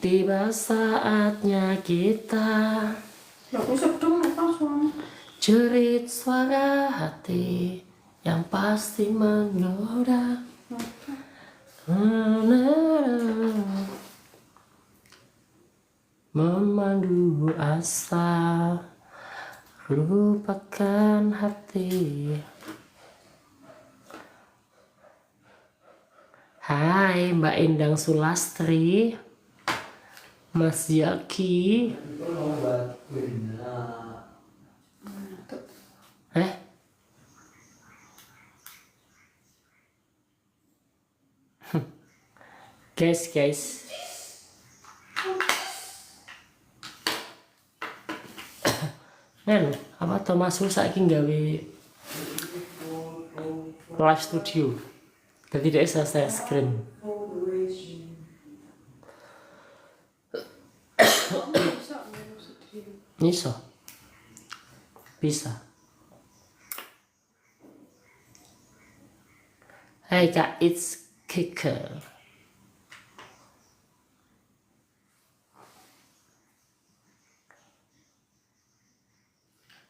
Tiba saatnya kita jerit suara hati yang pasti menggoda. Memandu asa, lupakan hati. Hai Mbak Endang Sulastri, Mas Yaki. Guys. Kan apa Thomas saiki gawe live studio. Jadi dia selesai screen. Bisa. Hai Kak, it's kicker.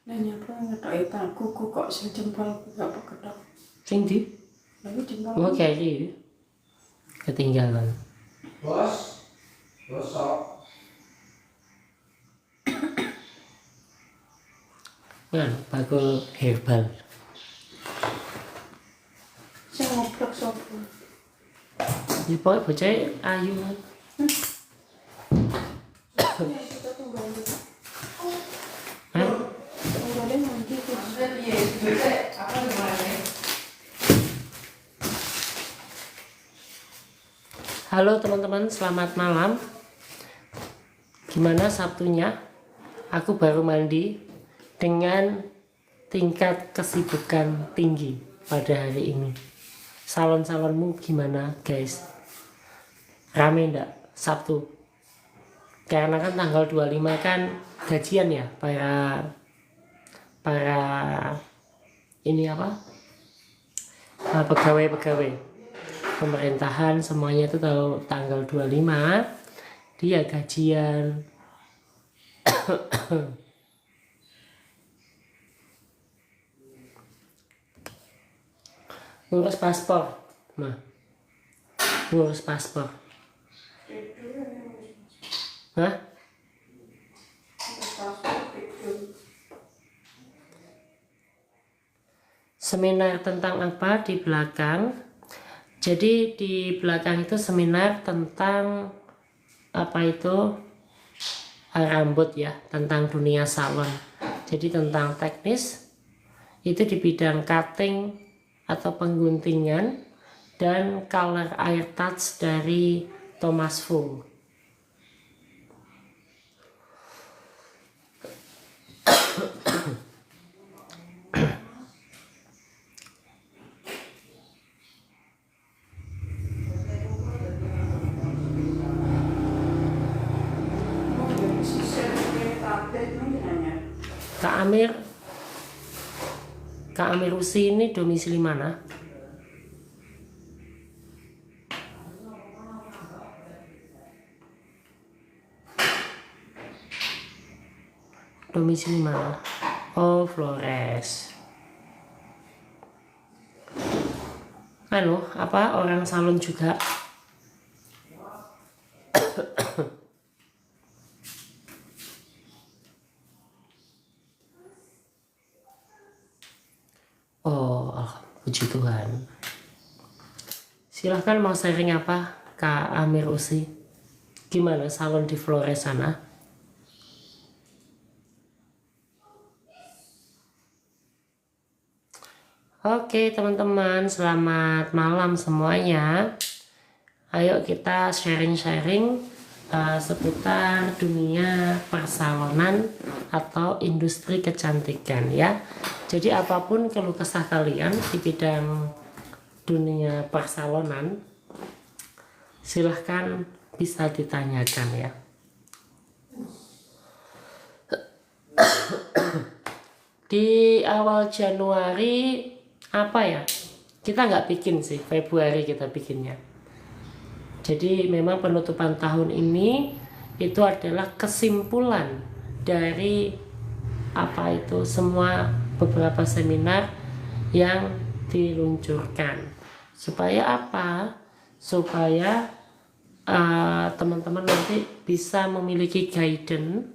Nanya apa ngetok tanganku kok sing jempolku gak ketok. Sing di? Lagi jempol. Oh kayak gitu. Ketinggalan. Bos, bosok. Kan bakul herbal. Sing ngobrol sopo? Ya pokoknya bocah ayu kan. Kita tunggu dulu. Tunggu nanti Halo teman-teman, selamat malam. Gimana Sabtunya? Aku baru mandi dengan tingkat kesibukan tinggi pada hari ini. Salon-salonmu gimana guys? Rame ndak Sabtu? Karena kan tanggal 25 kan gajian ya para ini apa? Pegawai-pegawai pemerintahan semuanya itu tahu tanggal 25 dia gajian. Ngurus paspor. Nah. Ngurus paspor. Hah? Seminar tentang apa di belakang? Jadi di belakang itu seminar tentang apa itu rambut ya, tentang dunia salon. Jadi tentang teknis itu di bidang cutting atau pengguntingan dan color air touch dari Thomas Fu. Kak Amir Usi ini domisili mana? Domisili mana? Oh, Flores. Apa orang salon juga? Oh, puji Tuhan. Silahkan mau sharing apa Kak Amir Usi? Gimana salon di Flores sana? Oke teman-teman, selamat malam semuanya. Ayo kita sharing-sharing seputar dunia persalonan atau industri kecantikan ya. Jadi apapun keluh kesah kalian di bidang dunia persalonan, silahkan bisa ditanyakan ya. Di awal Januari apa ya, kita nggak bikin sih, Februari kita bikinnya. Jadi memang penutupan tahun ini itu adalah kesimpulan dari apa itu semua beberapa seminar yang diluncurkan. Supaya apa? Supaya teman-teman nanti bisa memiliki guidance,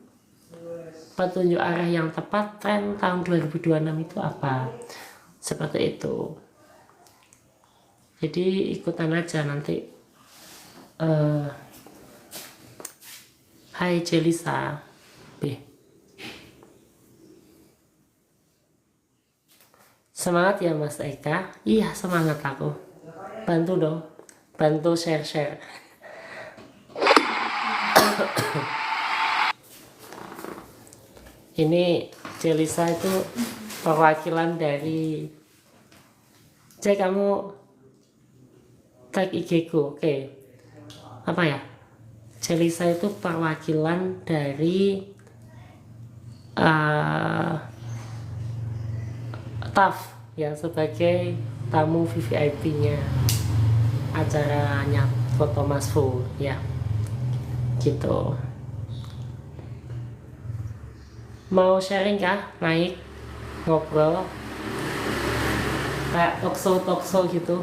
petunjuk arah yang tepat tren tahun 2026 itu apa, seperti itu. Jadi ikutan aja nanti. Hai Jelisa B, semangat ya Mas Eka. Iya semangat aku, bantu dong, bantu share. Ini Jelisa itu perwakilan dari kamu tag IG ku. Oke. Apa ya? Jelisa itu perwakilan dari TAF ya, sebagai tamu VVIP-nya acaranya Foto Masfu ya. Gitu. Mau sharing kah? Naik ngobrol kayak talkshow gitu.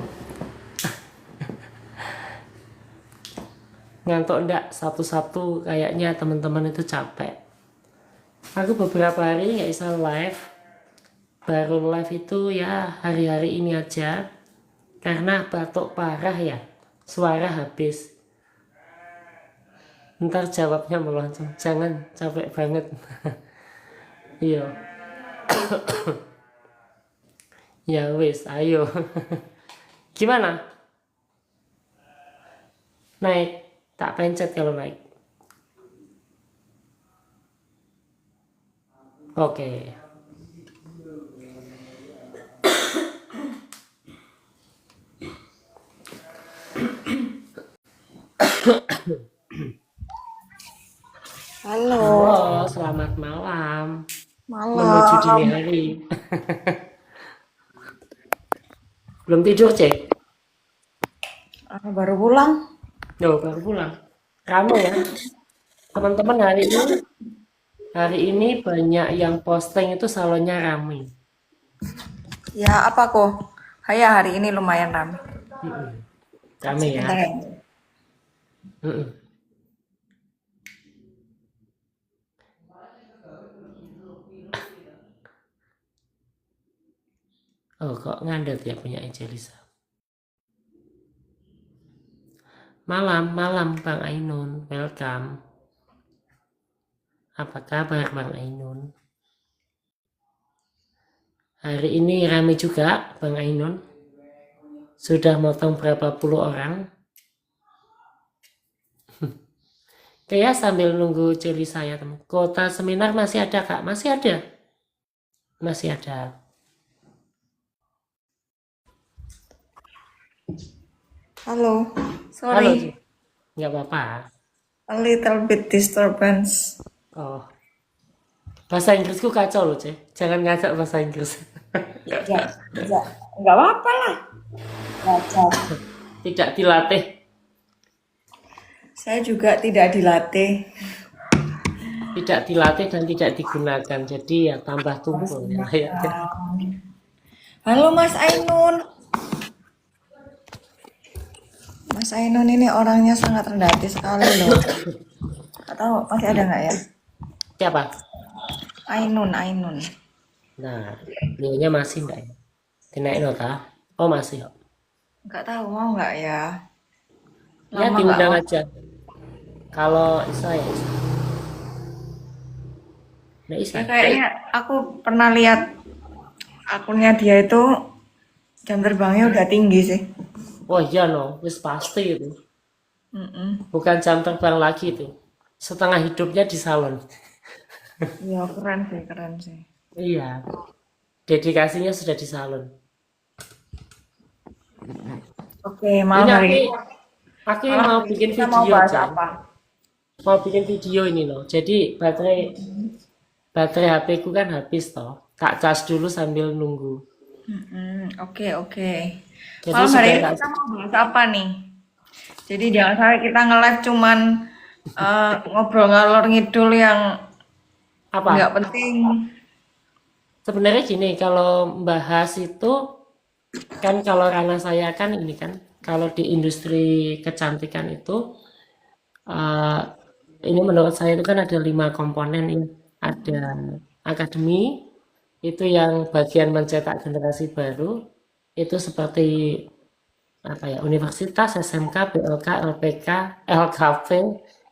Ngantuk enggak? Satu-satu kayaknya teman-teman itu capek. Aku beberapa hari nggak bisa live. Baru live itu ya hari-hari ini aja, karena batuk parah ya, suara habis. Ntar jawabnya meloncong, jangan, capek banget. Iya. Ya wis, ayo. Gimana? Naik, tak pencet kalau naik. Oke. Halo, Halo, selamat malam. Menuju malam. dini hari. Belum tidur, Cek? Baru pulang. Yo, baru pulang. Kamu ya, teman-teman hari ini banyak yang posting itu salonnya ramai. Ya, apa kok? Ya, hari ini lumayan ramai. Ramai ya. Bentar ya. Mm-mm. Oh, kok ngandet ya punya Angelisa. Malam Bang Ainun, welcome. Apa kabar Bang Ainun? Hari ini ramai juga Bang Ainun. Sudah motong berapa puluh orang. Kayak sambil nunggu Jelisa ya teman. Kota seminar masih ada Kak? Masih ada. Masih ada. Halo, Halo, sorry, nggak apa-apa. a little bit disturbance. Oh, bahasa Inggrisku kacau loh, Cek. Jangan ngajak bahasa Inggris. Enggak apa-apa lah. Baca. Tidak dilatih. Saya juga tidak dilatih. Tidak dilatih dan tidak digunakan. Jadi ya tambah tumpul ya. Halo Mas Ainun. Mas Ainun ini orangnya sangat rendah hati sekali loh. Atau masih ada nggak ya? Siapa? Ainun. Nah, beliaunya masih enggak ya? Dinaik nota? Oh, masih. Nggak tahu mau nggak ya? Ya, Lama nggak diundang mau. aja. Kalau Isa ya Isa. Nah, Isa. Ya kayaknya aku pernah lihat akunnya dia itu jam terbangnya udah tinggi sih. Oh iya no, wis pasti itu. Mm-mm. Bukan jam terbang lagi itu. Setengah hidupnya di salon. Iya keren sih. Iya, dedikasinya sudah di salon. Oke, malam Ini hari ini aku malam mau hari ini bikin kita mau video, bahas Cang. apa? Mau bikin video ini loh. Jadi baterai HP ku kan habis toh. Tak cas dulu sambil nunggu. Oke. Jadi Malam hari sudah ini tak. kita mau bahas apa nih? Jadi jangan sampai kita nge-live cuman ngobrol ngalor ngidul yang nggak Apa? penting. Sebenarnya gini, kalau bahas itu kan kalau ranah saya kan ini kan, kalau di industri kecantikan itu eh, ini menurut saya itu kan ada 5 komponen ya. Ada akademi, itu yang bagian mencetak generasi baru, itu seperti apa ya, universitas, SMK, BLK, LPK, LKP,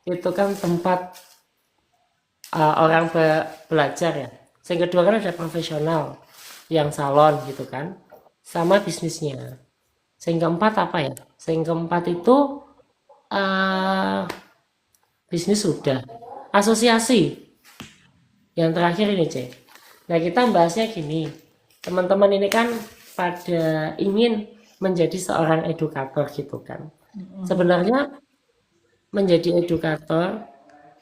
itu kan tempat orang belajar ya. Yang kedua kan ada profesional, yang salon gitu kan, sama bisnisnya. Yang keempat apa ya? Yang keempat itu eh, bisnis sudah, asosiasi. Yang terakhir ini cek. Nah kita bahasnya gini, teman-teman ini kan pada ingin menjadi seorang edukator gitu kan. Sebenarnya menjadi edukator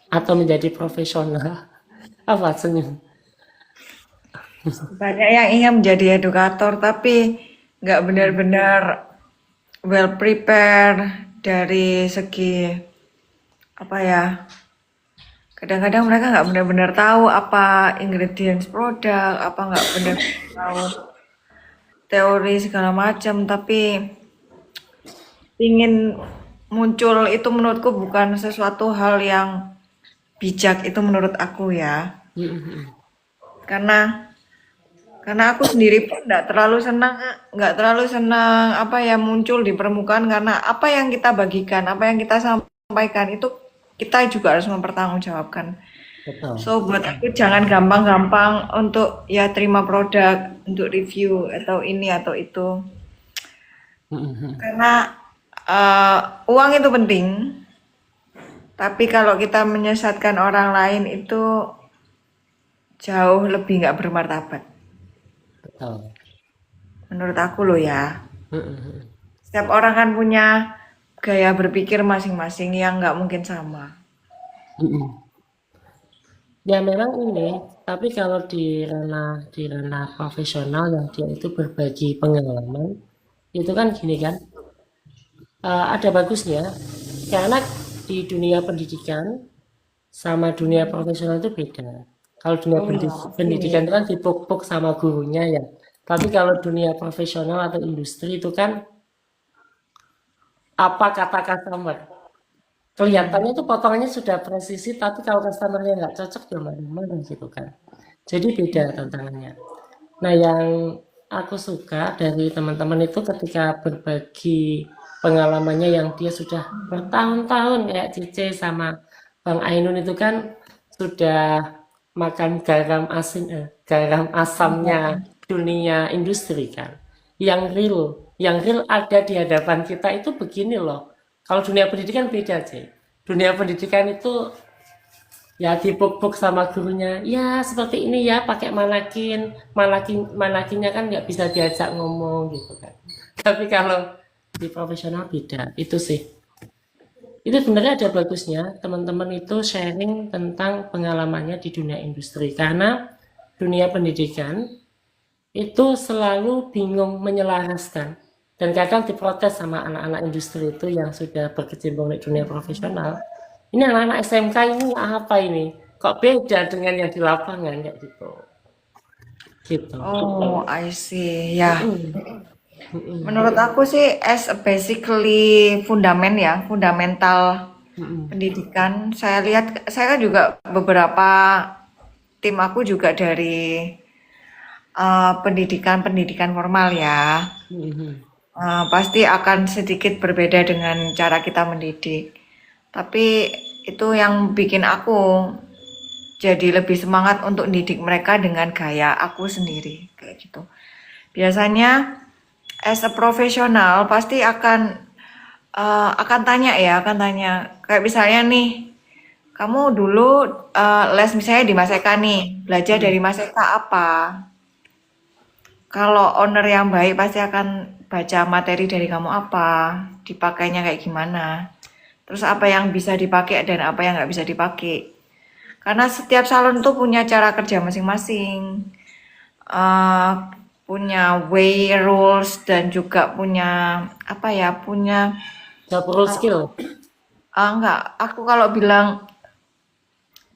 atau menjadi profesional apa senyum? Banyak yang ingin menjadi edukator tapi nggak benar-benar well prepare dari segi apa ya. Kadang-kadang mereka nggak benar-benar tahu apa ingredients produk, apa nggak benar tahu teori segala macam, tapi ingin muncul itu menurutku bukan sesuatu hal yang bijak itu menurut aku ya. Karena karena aku sendiri pun nggak terlalu senang apa yang muncul di permukaan karena apa yang kita bagikan, apa yang kita sampaikan itu kita juga harus mempertanggungjawabkan. Betul. So buat aku jangan gampang-gampang untuk ya terima produk untuk review atau ini atau itu. Karena uang itu penting, tapi kalau kita menyesatkan orang lain itu jauh lebih nggak bermartabat. Betul. Menurut aku loh ya. Setiap orang kan punya gaya berpikir masing-masing yang nggak mungkin sama. Ya memang ini, tapi kalau di ranah profesional yang dia itu berbagi pengalaman, itu kan gini kan, ada bagusnya karena di dunia pendidikan sama dunia profesional itu beda. Kalau dunia Oh ya, pendidikan oke. itu kan dipuk-puk sama gurunya ya. Tapi kalau dunia profesional atau industri itu kan apa kata customer. Kelihatannya tuh potongannya sudah presisi, tapi kalau customernya nggak cocok ya mana gitu kan. Jadi beda tantangannya. Nah, yang aku suka dari teman-teman itu ketika berbagi pengalamannya yang dia sudah bertahun-tahun kayak Cice sama Bang Ainun itu kan sudah makan garam asamnya dunia industri kan. Yang real ada di hadapan kita itu begini loh. Kalau dunia pendidikan beda, sih. Dunia pendidikan itu ya dipuk-puk sama gurunya ya seperti ini ya pakai manakinnya kan nggak bisa diajak ngomong gitu kan. Tapi kalau di profesional beda itu sih, itu sebenarnya ada bagusnya teman-teman itu sharing tentang pengalamannya di dunia industri karena dunia pendidikan itu selalu bingung menyelaraskan dan kadang diprotes sama anak-anak industri itu yang sudah berkecimpung di dunia profesional. Ini anak-anak SMK ini apa ini? Kok beda dengan yang di lapangan kayak gitu? Gitu. Oh, I see. Ya, Mm-mm. Mm-mm. menurut aku sih as a basically fundamental Mm-mm. pendidikan. Saya lihat, saya kan juga beberapa tim aku juga dari pendidikan-pendidikan formal ya. Mm-mm. Pasti akan sedikit berbeda dengan cara kita mendidik. Tapi itu yang bikin aku jadi lebih semangat untuk didik mereka dengan gaya aku sendiri kayak gitu. Biasanya as a profesional pasti akan tanya ya, akan tanya kayak misalnya nih, kamu dulu les misalnya di Maseka nih, belajar dari Maseka apa? Kalau owner yang baik pasti akan baca materi dari kamu apa, dipakainya kayak gimana. Terus apa yang bisa dipakai dan apa yang nggak bisa dipakai. Karena setiap salon tuh punya cara kerja masing-masing, eh, punya way rules dan juga punya apa ya, punya Job role skill. Enggak, aku kalau bilang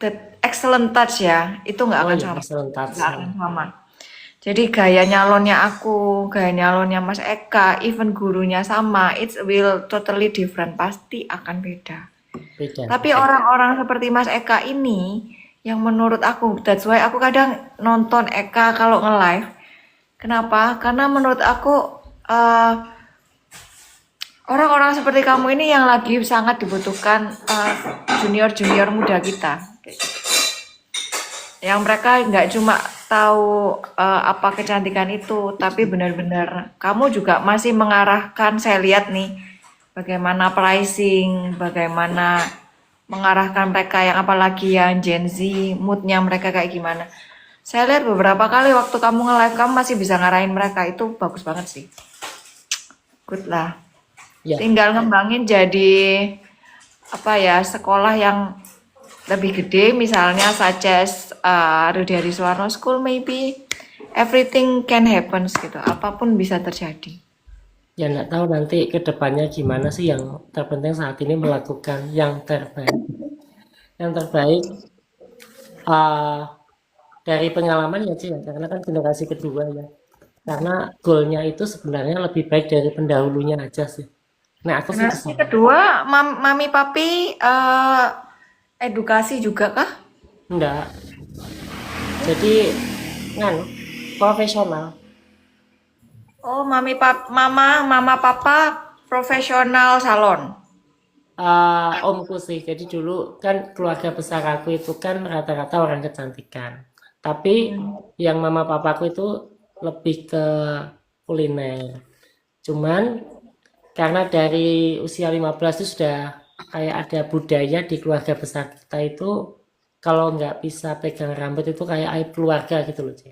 that excellent touch ya, itu nggak Oh akan ya, sama. excellent touch. Nggak akan sama. Jadi gaya nyalonnya aku, gaya nyalonnya Mas Eka, even gurunya sama, it will totally different, pasti akan beda. Beda. Tapi orang-orang seperti Mas Eka ini, yang menurut aku, that's why aku kadang nonton Eka kalau nge-live. Kenapa? Karena menurut aku orang-orang seperti kamu ini yang lagi sangat dibutuhkan junior-junior muda kita. Yang mereka nggak cuma tahu apa kecantikan itu, tapi benar-benar kamu juga masih mengarahkan. Saya lihat nih, bagaimana pricing, bagaimana mengarahkan mereka yang apalagi yang Gen Z, moodnya mereka kayak gimana. Saya lihat beberapa kali waktu kamu nge-live, kamu masih bisa ngarahin mereka, itu bagus banget sih. Good lah. Ya, Tinggal ngembangin jadi apa ya, sekolah yang lebih gede, misalnya such as Rudari Suwarno School, maybe everything can happen gitu, apapun bisa terjadi. ya nggak tahu nanti ke depannya gimana sih. Yang terpenting saat ini melakukan yang terbaik. Yang terbaik dari pengalaman ya Ci, ya, karena kan generasi kedua ya. Karena goalnya itu sebenarnya lebih baik dari pendahulunya aja sih. Nah aku sih ke Generasi sana. kedua, mami papi edukasi juga kah? Enggak. Jadi kan profesional. Oh, mama papa profesional salon. Omku sih. Jadi dulu kan keluarga besar aku itu kan rata-rata orang kecantikan. Tapi yang mama papaku itu lebih ke kuliner. Cuman karena dari usia 15 itu sudah kayak ada budaya di keluarga besar kita itu kalau nggak bisa pegang rambut itu kayak aib keluarga gitu loh Ci.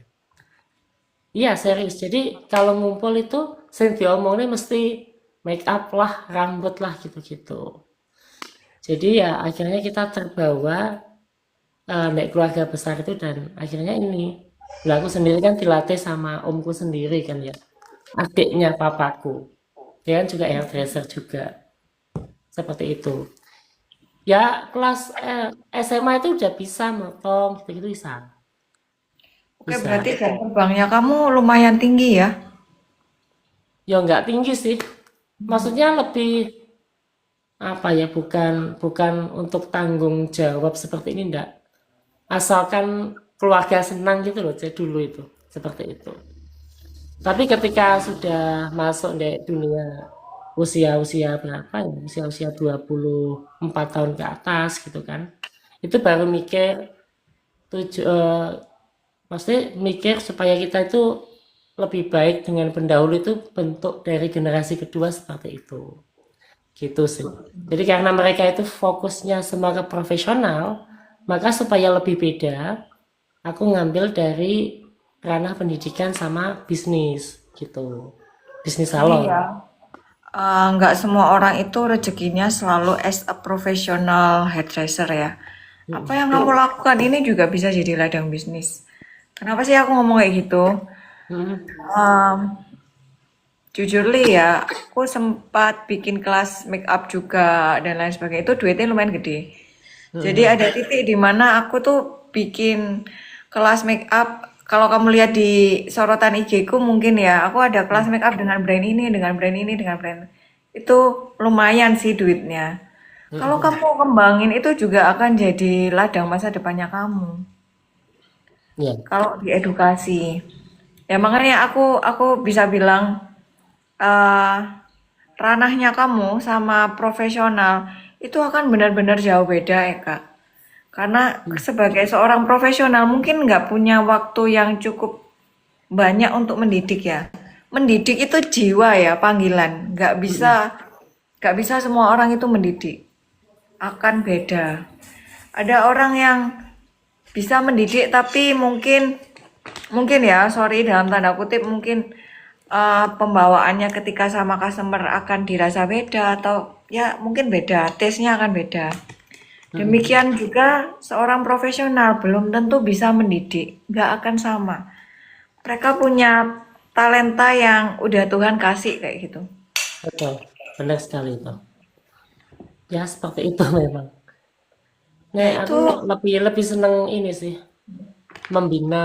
Iya serius. Jadi kalau ngumpul itu sering diomongnya mesti make up lah, rambut lah gitu-gitu. Jadi ya akhirnya kita terbawa naik keluarga besar itu dan akhirnya ini. Lah aku sendiri kan dilatih sama omku sendiri kan ya. Adiknya papaku. Dia kan juga hairdresser juga. Seperti itu. Ya kelas SMA itu udah bisa motong gitu-gitu bisa. Oke, Bisa. berarti jam terbangnya kamu lumayan tinggi ya? Ya nggak tinggi sih. Maksudnya lebih apa ya, bukan bukan untuk tanggung jawab seperti ini enggak. Asalkan keluarga senang gitu loh Cek, dulu itu seperti itu. Tapi ketika sudah masuk di dunia usia-usia berapa ya, usia-usia 24 tahun ke atas gitu kan, itu baru mikir maksudnya mikir supaya kita itu lebih baik dengan pendahulu itu bentuk dari generasi kedua seperti itu gitu sih. Jadi karena mereka itu fokusnya semua ke profesional, maka supaya lebih beda aku ngambil dari ranah pendidikan sama bisnis gitu, bisnis salon. Iya. Nggak semua orang itu rezekinya selalu as a professional hairdresser ya. Apa yang kamu lakukan ini juga bisa jadi ladang bisnis. Kenapa sih aku ngomong kayak gitu? Hmm, Um, Jujur li ya, aku sempat bikin kelas make up juga dan lain sebagainya. Itu duitnya lumayan gede. Jadi ada titik di mana aku tuh bikin kelas make up. Kalau kamu lihat di sorotan IG ku mungkin ya, aku ada kelas make up dengan brand ini, dengan brand ini, dengan brand itu lumayan sih duitnya. Kalau kamu kembangin itu juga akan jadi ladang masa depannya kamu. ya. Kalau di edukasi, ya makanya aku bisa bilang eh ranahnya kamu sama profesional itu akan benar-benar jauh beda ya Kak. Karena sebagai seorang profesional mungkin nggak punya waktu yang cukup banyak untuk mendidik ya. Mendidik itu jiwa ya, panggilan. Nggak bisa semua orang itu mendidik. Akan beda. Ada orang yang bisa mendidik tapi mungkin ya, sorry dalam tanda kutip mungkin pembawaannya ketika sama customer akan dirasa beda atau ya mungkin beda, taste-nya akan beda. Demikian juga seorang profesional belum tentu bisa mendidik, nggak akan sama. Mereka punya talenta yang udah Tuhan kasih kayak gitu. Betul, benar sekali itu. ya seperti itu memang. Nah Nek itu aku lebih lebih seneng ini sih, membina,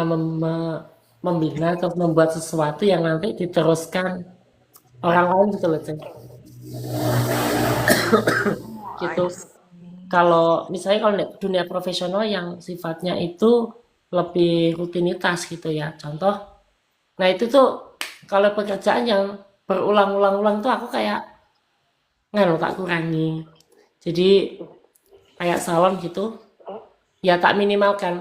membina atau membuat sesuatu yang nanti diteruskan orang lain gitu loh, Ceng. I Gitu. see. Kalau misalnya kalau di dunia profesional yang sifatnya itu lebih rutinitas gitu ya. Contoh, nah itu tuh kalau pekerjaan yang berulang-ulang-ulang tuh aku kayak nggak tak kurangi. Jadi kayak salon gitu, ya tak minimalkan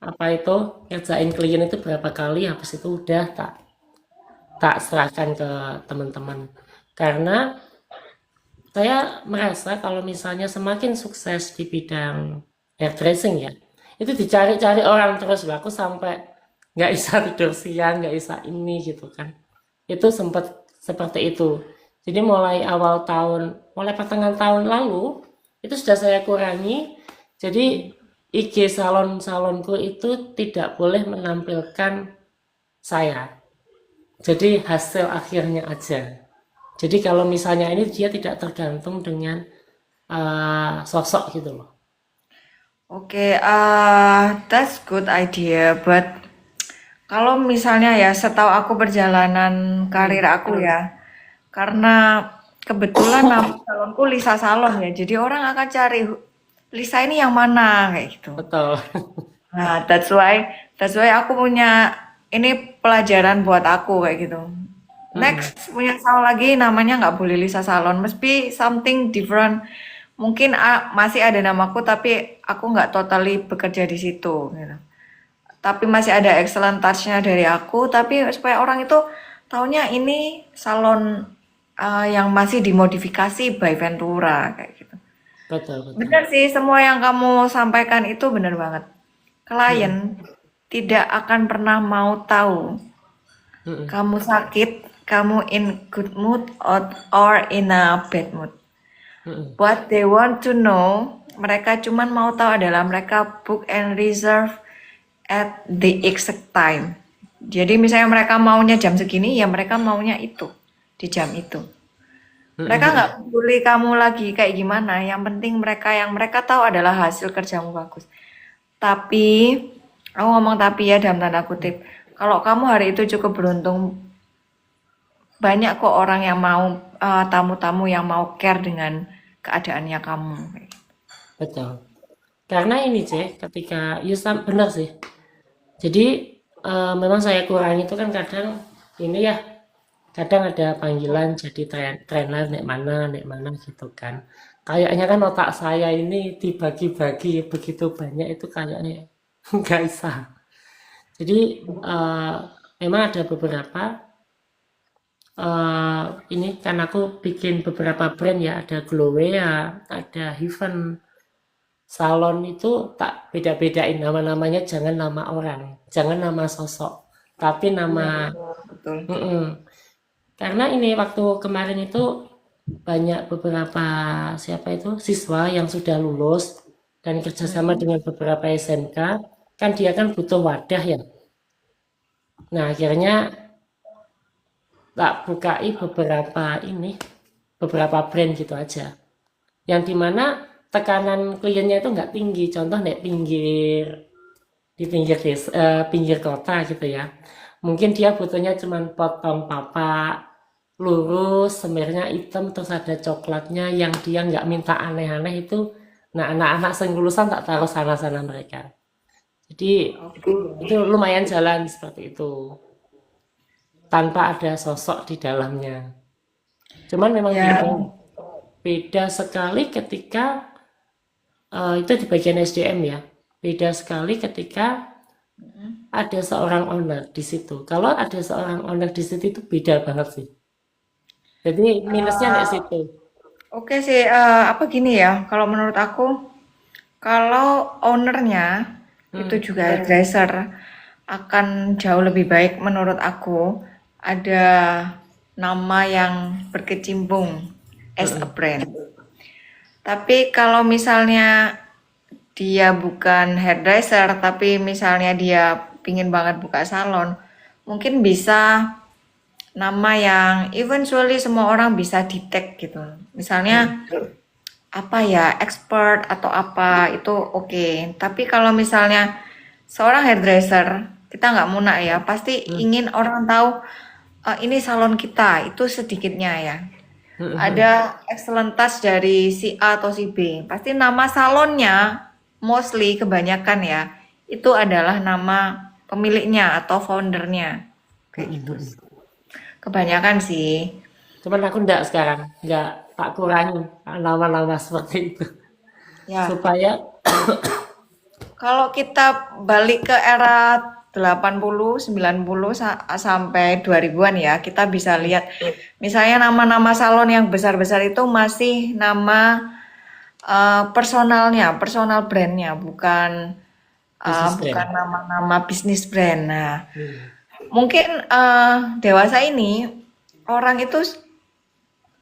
apa itu ngerjain klien itu berapa kali, habis itu udah tak tak serahkan ke teman-teman. Karena saya merasa kalau misalnya semakin sukses di bidang hairdressing ya, itu dicari-cari orang terus. Aku sampai nggak bisa tidur siang, nggak bisa ini gitu kan. Itu sempat seperti itu. Jadi mulai awal tahun, mulai pertengahan tahun lalu, itu sudah saya kurangi. Jadi IG salon-salonku itu tidak boleh menampilkan saya. Jadi hasil akhirnya aja. Jadi kalau misalnya ini dia tidak tergantung dengan sosok gitu loh. Oke, that's good idea. But kalau misalnya ya, setahu aku perjalanan karir Hmm, aku ya, karena kebetulan nama salonku Lisa Salon ya, jadi orang akan cari Lisa ini yang mana kayak gitu. betul. Nah, that's why aku punya ini pelajaran buat aku kayak gitu. Mm-mm, Next punya salon lagi namanya nggak boleh Lisa Salon, must be something different. Mungkin masih ada namaku tapi aku nggak totally bekerja di situ gitu. Tapi masih ada excellent touch-nya dari aku, tapi supaya orang itu taunya ini salon yang masih dimodifikasi by Ventura kayak gitu. betul, betul. Benar sih, semua yang kamu sampaikan itu benar banget. Mm-mm, Klien tidak akan pernah mau tahu mm-mm, kamu sakit, kamu in good mood or in a bad mood. mm-mm, What they want to know, mereka cuman mau tahu adalah mereka book and reserve at the exact time. Jadi misalnya mereka maunya jam segini, ya mereka maunya itu di jam itu. Mereka nggak mm-mm, peduli kamu lagi kayak gimana. Yang penting yang mereka tahu adalah hasil kerjamu bagus. Tapi, aku ngomong tapi ya dalam tanda kutip. Kalau kamu hari itu cukup beruntung, banyak kok orang yang mau, tamu-tamu yang mau care dengan keadaannya kamu. betul. Karena ini cek, ketika benar sih. Jadi memang saya kurangi itu kan kadang ini ya, kadang ada panggilan jadi trainer nek mana gitu kan. Kayaknya kan otak saya ini dibagi-bagi begitu banyak itu kayaknya nggak bisa. Jadi memang ada beberapa ini kan aku bikin beberapa brand ya, ada Glowea, ada Heaven. Salon itu tak beda-bedain nama-namanya, jangan nama orang, jangan nama sosok, tapi nama. Betul. Mm-mm. Karena ini waktu kemarin itu banyak beberapa siapa itu siswa yang sudah lulus dan kerjasama dengan beberapa SMK, kan dia kan butuh wadah ya. Nah akhirnya tak bukai beberapa brand gitu aja, yang dimana tekanan kliennya itu nggak tinggi. Contoh nih di pinggir kota gitu ya, mungkin dia butuhnya cuman potong papak lurus, semirnya hitam, terus ada coklatnya, yang dia nggak minta aneh-aneh itu. Nah anak-anak sing lulusan tak taruh sana-sana mereka. Jadi itu lumayan jalan seperti itu tanpa ada sosok di dalamnya. Cuman memang Ya, beda sekali ketika itu di bagian SDM ya. Beda sekali ketika ada seorang owner di situ. Kalau ada seorang owner di situ itu beda banget sih. Jadi minusnya di situ. oke sih. Apa gini ya? Kalau menurut aku, kalau ownernya itu Hmm, juga hairdresser, akan jauh lebih baik menurut aku ada nama yang berkecimpung as a hmm, brand. Tapi kalau misalnya dia bukan hairdresser, tapi misalnya dia pingin banget buka salon, mungkin bisa nama yang eventually semua orang bisa detect gitu. Misalnya apa ya, expert atau apa itu oke. Tapi kalau misalnya seorang hairdresser, kita nggak munak ya, pasti ingin orang tahu ini salon kita, itu sedikitnya ya. Ada excellent touch dari si A atau si B. Pasti nama salonnya, mostly kebanyakan ya, itu adalah nama pemiliknya atau foundernya. Kayak gitu. Kebanyakan sih. Cuman aku enggak sekarang, enggak, tak kurangi nama-nama seperti itu Ya, supaya kalau kita balik ke era 80, 90 sampai 2000-an ya, kita bisa lihat misalnya nama-nama salon yang besar-besar itu masih nama personalnya, personal brandnya, bukan bisnis bukan brand. nama-nama bisnis brand. Nah, mungkin dewasa ini orang itu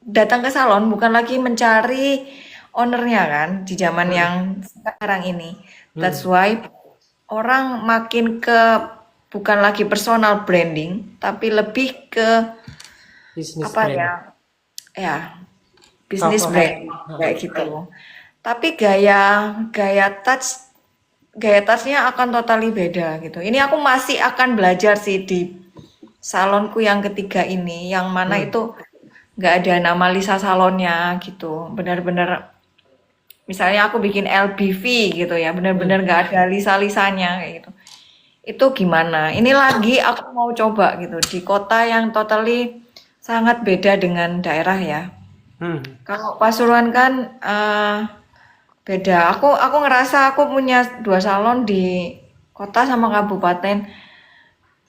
datang ke salon bukan lagi mencari ownernya kan di zaman yang sekarang ini. That's why orang makin ke bukan lagi personal branding, tapi lebih ke Bisnis apa brand. ya? Ya, bisnis Corporate. brand kayak gitu. Tapi gaya gaya touchnya akan totally beda gitu. Ini aku masih akan belajar sih di salonku yang ketiga ini, yang mana itu nggak ada nama Lisa salonnya gitu. Benar-benar misalnya aku bikin LBV gitu ya, benar-benar nggak ada Lisa-lisanya kayak gitu. Itu gimana? Ini lagi aku mau coba gitu di kota yang totally sangat beda dengan daerah ya. Kalau Pasuruan kan beda. Aku ngerasa aku punya 2 salon di kota sama kabupaten.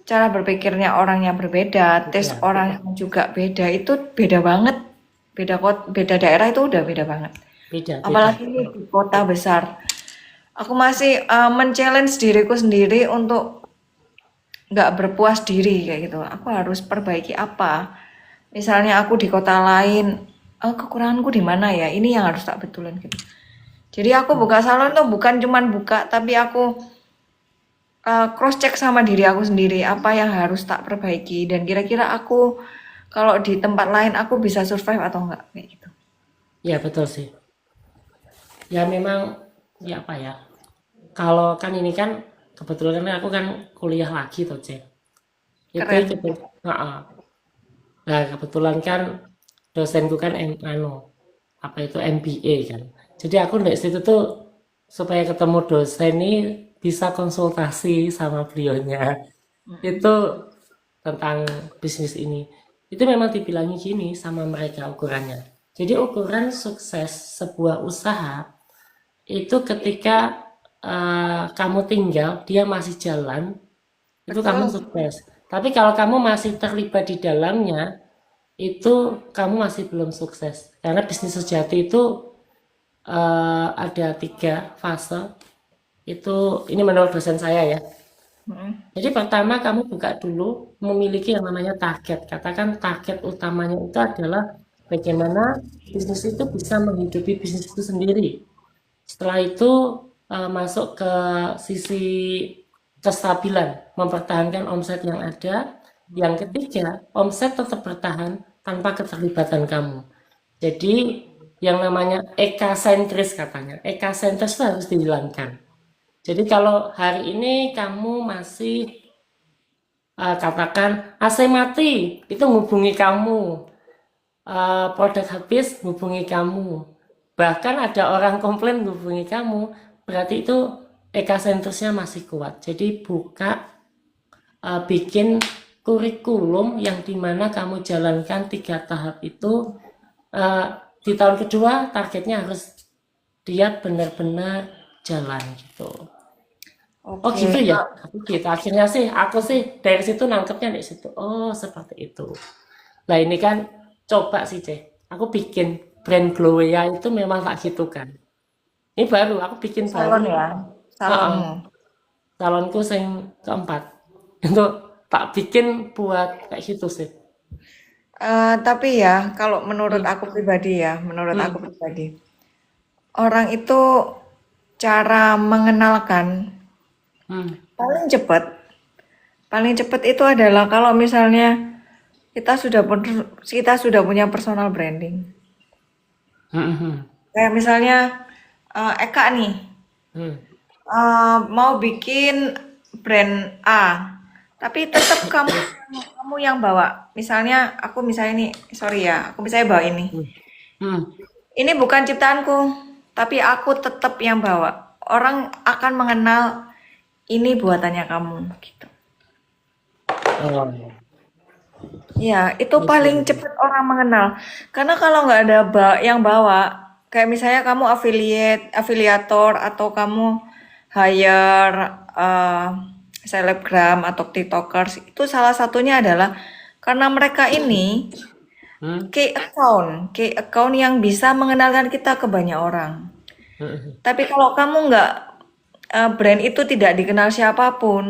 Cara berpikirnya orang yang berbeda, tes Ya, orang yang juga beda. Itu beda banget. Beda daerah itu udah beda banget. beda. Apalagi ini di kota besar. Aku masih men-challenge diriku sendiri untuk nggak berpuas diri kayak gitu. Aku harus perbaiki apa? Misalnya aku di kota lain, kekuranganku di mana ya? Ini yang harus tak betulin gitu. Jadi aku buka salon tuh bukan cuman buka, tapi aku cross check sama diri aku sendiri apa yang harus tak perbaiki dan kira-kira aku kalau di tempat lain aku bisa survive atau enggak kayak gitu. Ya betul sih. Ya memang ya apa ya? Kalau kan ini kan kebetulan kan aku kan kuliah lagi tuh, Cek. Itu Keren. Nah, kebetulan kan dosenku kan apa itu MBA kan. Jadi aku dari situ tuh supaya ketemu dosen ini bisa konsultasi sama beliaunya. Itu tentang bisnis ini. Itu memang dibilangi gini sama mereka ukurannya. Jadi ukuran sukses sebuah usaha itu ketika kamu tinggal, dia masih jalan, itu kamu Betul. sukses. Tapi kalau kamu masih terlibat di dalamnya, itu kamu masih belum sukses. Karena bisnis sejati itu ada 3 fase. Itu ini menurut dosen saya ya. Jadi pertama kamu buka dulu memiliki yang namanya target. Katakan target utamanya itu adalah bagaimana bisnis itu bisa menghidupi bisnis itu sendiri. Setelah itu masuk ke sisi kestabilan, mempertahankan omset yang ada. Yang ketiga, omset tetap bertahan tanpa keterlibatan kamu. Jadi yang namanya ekasentris katanya, ekasentris itu harus dihilangkan. Jadi kalau hari ini kamu masih katakan AC mati, itu menghubungi kamu. Produk habis hubungi kamu, bahkan ada orang komplain hubungi kamu, berarti itu ekasentrisnya masih kuat. Jadi buka bikin kurikulum yang dimana kamu jalankan 3 tahap itu. Di tahun kedua targetnya harus dia benar-benar jalan gitu. Oh Oke. gitu ya, aku gitu. Akhirnya sih aku sih dari situ nangkepnya dari situ. Oh seperti itu. Nah ini kan coba sih Ceh. Aku bikin brand Glowea itu memang tak gitu kan. Ini baru, aku bikin Salon baru. ya, Heeh. salonmu. Salonku yang keempat. Itu tak bikin buat kayak gitu sih. Tapi ya, kalau menurut Hmm. aku pribadi ya, menurut aku Hmm. pribadi, orang itu cara mengenalkan Hmm. paling cepat, paling cepat itu adalah kalau misalnya kita sudah punya personal branding. Hmm. Kayak misalnya Eka nih Hmm. mau bikin brand A, tapi tetap kamu yang bawa. Misalnya aku misalnya nih, sorry ya, aku misalnya bawa ini. Hmm. Hmm. Ini bukan ciptaanku, tapi aku tetap yang bawa. Orang akan mengenal ini buatannya kamu gitu. Oh, Ya, itu iya sih. paling cepat orang mengenal. Karena kalau nggak ada yang bawa, kayak misalnya kamu afiliator atau kamu hire uh, selebgram atau tiktokers, itu salah satunya adalah karena mereka ini Hmm. key account yang bisa mengenalkan kita ke banyak orang. Hmm. Tapi kalau kamu nggak brand itu tidak dikenal siapapun,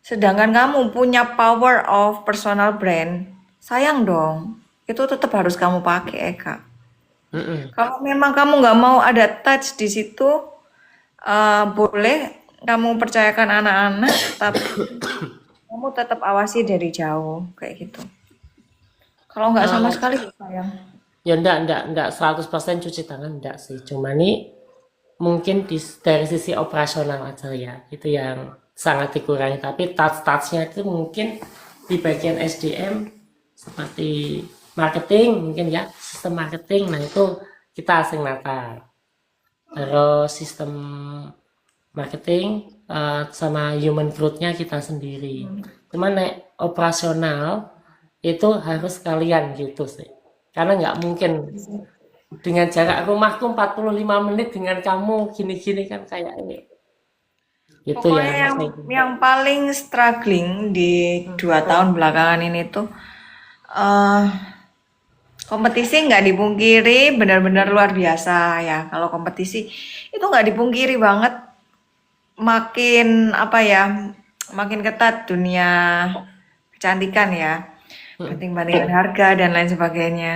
sedangkan kamu punya power of personal brand, sayang dong. Itu tetap harus kamu pakai, Eka. Hmm. Kalau memang kamu nggak mau ada touch di situ, boleh kamu percayakan anak-anak, tapi kamu tetap awasi dari jauh, kayak gitu. Kalau nggak sama Eh, sekali, sayang. ya enggak 100% cuci tangan enggak sih. Cuma nih mungkin dari sisi operasional aja ya. Itu yang sangat dikurangi. Tapi touch-touchnya itu mungkin di bagian SDM seperti marketing mungkin ya. Sistem marketing. Nah itu kita asing natar. Terus sistem marketing sama human growth-nya kita sendiri. Cuman nek operasional itu harus kalian gitu sih. Karena nggak mungkin dengan jarak rumahku 45 menit dengan kamu gini-gini kan kayak ini. Itu Pokoknya yang yang paling struggling di 2 tahun belakangan ini tuh eh kompetisi nggak dipungkiri benar-benar luar biasa ya. Kalau kompetisi itu nggak dipungkiri banget, makin apa ya, makin ketat dunia kecantikan ya, banding-bandingan harga dan lain sebagainya.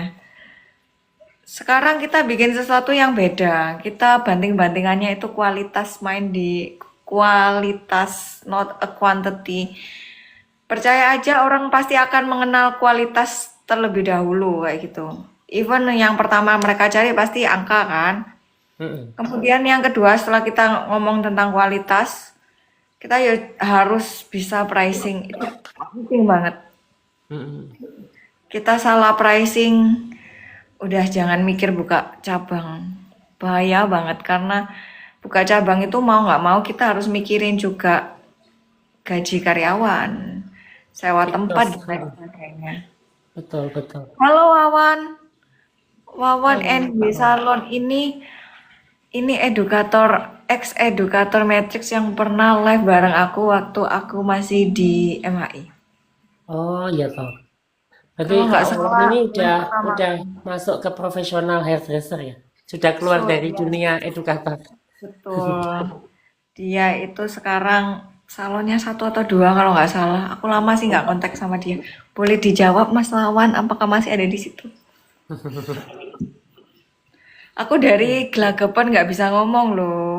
Sekarang kita bikin sesuatu yang beda. Kita banding-bandingannya itu kualitas, main di kualitas, not a quantity. Percaya aja orang pasti akan mengenal kualitas terlebih dahulu kayak gitu. Even yang pertama mereka cari pasti angka kan. Kemudian yang kedua setelah kita ngomong tentang kualitas, kita ya harus bisa pricing. Itu penting banget. Kita salah pricing, udah jangan mikir buka cabang. Bahaya banget karena buka cabang itu mau nggak mau kita harus mikirin juga gaji karyawan, sewa tempat dan lain sebagainya. betul betul. Halo Wawan, Wawan Halo, NB Pak Wan. Salon ini ex edukator Matrix yang pernah live bareng aku waktu aku masih di MHI. Oh iya toh. Berarti Kalau nggak Kak Wawan salah ini yang pertama. udah masuk ke profesional hairdresser ya. Sudah keluar dari So, dunia edukator. betul. Dia itu sekarang salonnya 1 atau 2 kalau nggak salah. Aku lama sih nggak kontak sama dia. Boleh dijawab Mas Lawan, apakah masih ada di situ? Aku dari gelagapan nggak bisa ngomong loh.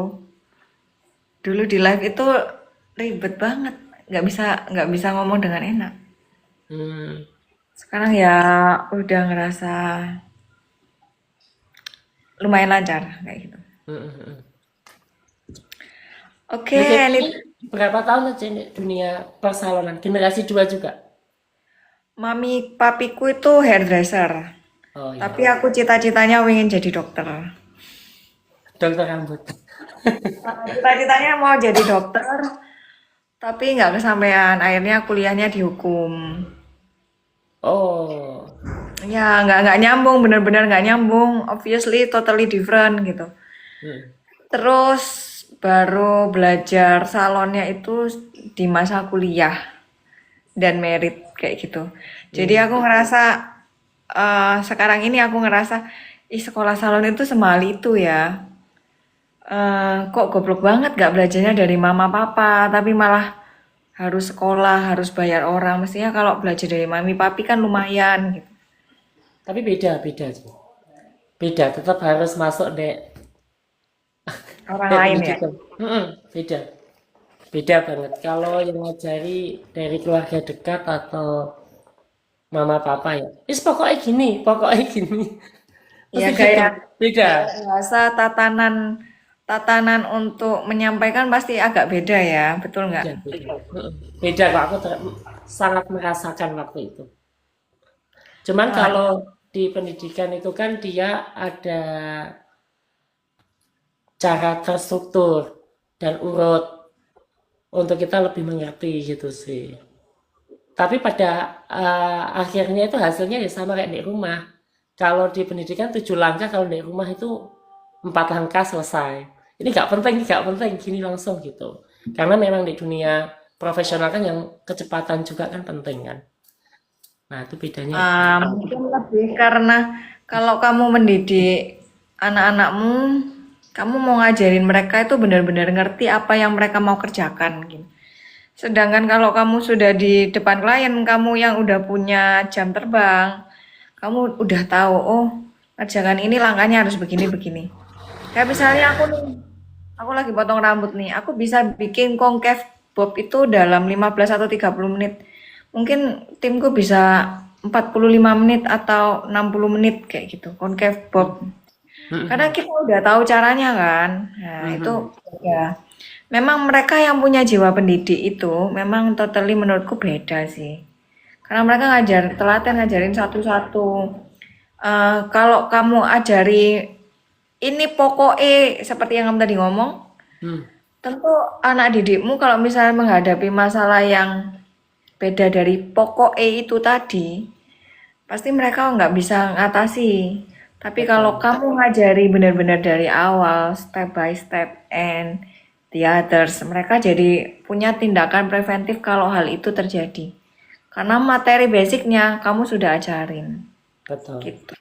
Dulu di live itu ribet banget, nggak bisa ngomong dengan enak. Hmm. Sekarang ya udah ngerasa lumayan lancar kayak gitu. Oke, Berarti ini ini berapa tahun aja ini dunia persalonan? Generasi 2 juga. mami papiku itu hairdresser. Oh Tapi iya. aku cita-citanya ingin jadi dokter. Dokter rambut. Cita-citanya mau jadi dokter, tapi nggak kesampaian. Akhirnya kuliahnya di hukum. Oh. Ya nggak nyambung, bener-bener nggak nyambung. Obviously totally different gitu. Hmm. Terus baru belajar salonnya itu di masa kuliah dan merit kayak gitu. Jadi aku ngerasa sekarang ini aku ngerasa sekolah salon itu semahal itu ya. Kok goblok banget gak belajarnya dari mama papa, tapi malah harus sekolah, harus bayar orang. Mestinya kalau belajar dari mami papi kan lumayan gitu. Tapi beda sih. Beda, tetap harus masuk dek Orang dek lain ya. pendidikan. Beda. Beda banget. Kalau yang ngajari dari keluarga dekat atau mama papa ya. Pokoknya gini. Ya Pasti gitu. gaya Beda. bahasa tatanan tatanan untuk menyampaikan pasti agak beda ya, betul nggak? Beda. Heeh. Beda kok sangat merasakan waktu itu. Cuman Ah, kalau di pendidikan itu kan dia ada cara terstruktur dan urut untuk kita lebih mengerti gitu sih. Tapi pada akhirnya itu hasilnya ya sama kayak di rumah. Kalau di pendidikan 7 langkah, kalau di rumah itu 4 langkah selesai. Ini nggak penting, gini langsung gitu. Karena memang di dunia profesional kan yang kecepatan juga kan penting kan. Nah itu bedanya itu. mungkin lebih karena kalau kamu mendidik anak-anakmu, kamu mau ngajarin mereka itu benar-benar ngerti apa yang mereka mau kerjakan gitu. Sedangkan kalau kamu sudah di depan klien, kamu yang udah punya jam terbang, kamu udah tahu, oh, kerjakan ini langkahnya harus begini-begini. Kayak misalnya aku lagi potong rambut nih, aku bisa bikin concave bob itu dalam 15 atau 30 menit. Mungkin timku bisa 45 menit atau 60 menit kayak gitu, concave bob. Karena Mhm, kita udah tahu caranya kan. Nah, itu mhm. ya. Memang mereka yang punya jiwa pendidik itu memang totally menurutku beda sih. Karena mereka telaten ngajarin satu-satu. Kalau kamu ajari ini pokoknya seperti yang kamu tadi ngomong, Hmm, tentu anak didikmu kalau misalnya menghadapi masalah yang beda dari pokoknya itu tadi, pasti mereka nggak bisa ngatasi. Tapi kalau betul. kamu ngajari benar-benar dari awal, step by step, and the others, mereka jadi punya tindakan preventif kalau hal itu terjadi. Karena materi basicnya kamu sudah ajarin. Betul. Gitu.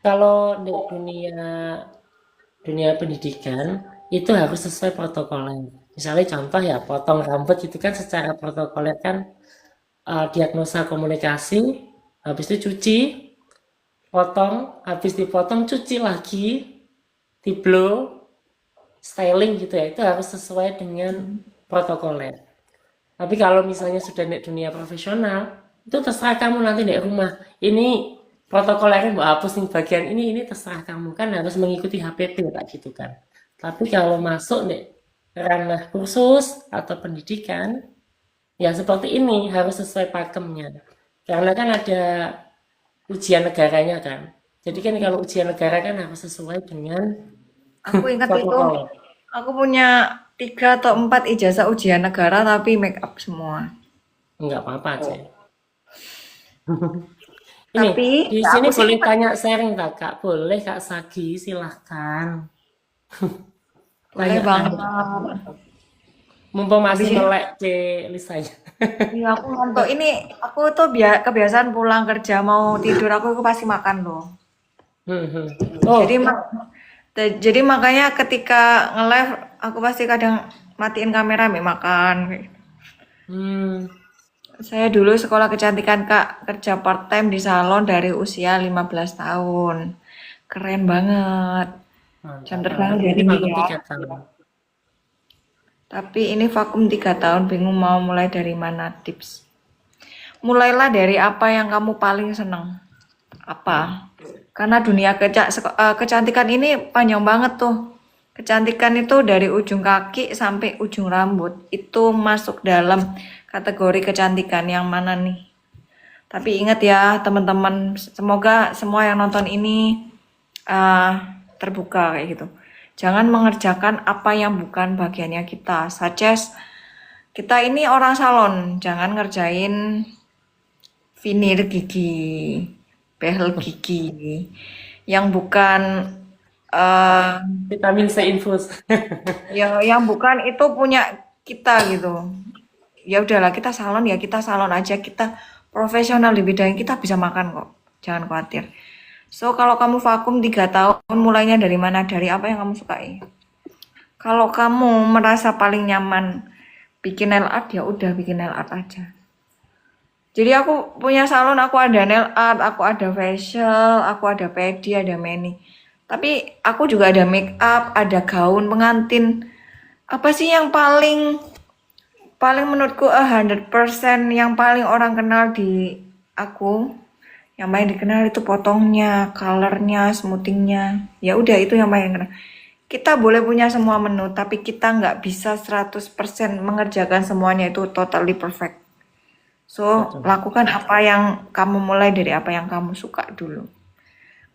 Kalau di dunia dunia pendidikan itu harus sesuai protokoler. Misalnya contoh ya, potong rambut itu kan secara protokoler kan diagnosa komunikasi, habis itu cuci, potong, habis dipotong cuci lagi, di blow, styling gitu ya. Itu harus sesuai dengan protokoler. Tapi kalau misalnya sudah di dunia profesional, itu terserah kamu nanti di rumah. Ini protokolernya mau hapus nih bagian ini terserah kamu kan harus mengikuti HPP tak gitu kan. Tapi kalau masuk di ranah kursus atau pendidikan, ya seperti ini harus sesuai pakemnya. Karena kan ada ujian negaranya kan. Jadi kan kalau ujian negara kan harus sesuai dengan Aku ingat itu, protokol. aku punya 3 atau 4 ijazah ujian negara tapi make up semua. Enggak apa-apa aja. Ini Tapi di ya sini aku boleh simpen. tanya sharing tak Kak? Boleh Kak Sagi, silahkan. Boleh banget. Tanya-tanya. Mumpung masih Habis ini melek C Lisanya. iya, aku ngantuk. Ini aku tuh kebiasaan pulang kerja mau tidur aku pasti makan loh. Hmm, hmm. Jadi Oh, jadi makanya ketika nge-live aku pasti kadang matiin kamera ambil makan. hmm, Saya dulu sekolah kecantikan Kak, kerja part time di salon dari usia 15 tahun. Keren banget. Jam mantap. terbang Ini jadi vakum ya. 3 tahun. Tapi ini vakum 3 tahun, bingung mau mulai dari mana tips. Mulailah dari apa yang kamu paling senang. Apa? Karena dunia kecantikan ini panjang banget tuh. Kecantikan itu dari ujung kaki sampai ujung rambut. Itu masuk dalam kategori kecantikan yang mana nih? Tapi ingat ya teman-teman, semoga semua yang nonton ini uh, terbuka kayak gitu. Jangan mengerjakan apa yang bukan bagiannya kita. Such as kita ini orang salon, jangan ngerjain veneer gigi, behel gigi, yang bukan eh Vitamin C infus. yang bukan itu punya kita gitu. Ya udahlah kita salon ya kita salon aja, kita profesional di bidang kita bisa makan kok. Jangan khawatir. So kalau kamu vakum 3 tahun mulainya dari mana? Dari apa yang kamu sukai. Kalau kamu merasa paling nyaman bikin nail art ya udah bikin nail art aja. Jadi aku punya salon, aku ada nail art, aku ada facial, aku ada pedi, ada mani. Tapi aku juga ada make up, ada gaun pengantin. Apa sih yang paling paling menurutku 100% yang paling orang kenal di aku yang paling dikenal itu potongnya, colornya, smoothingnya. Ya udah itu yang paling dikenal. Kita boleh punya semua menu, tapi kita nggak bisa 100% mengerjakan semuanya itu totally perfect. So, Betul. lakukan apa yang kamu mulai dari apa yang kamu suka dulu.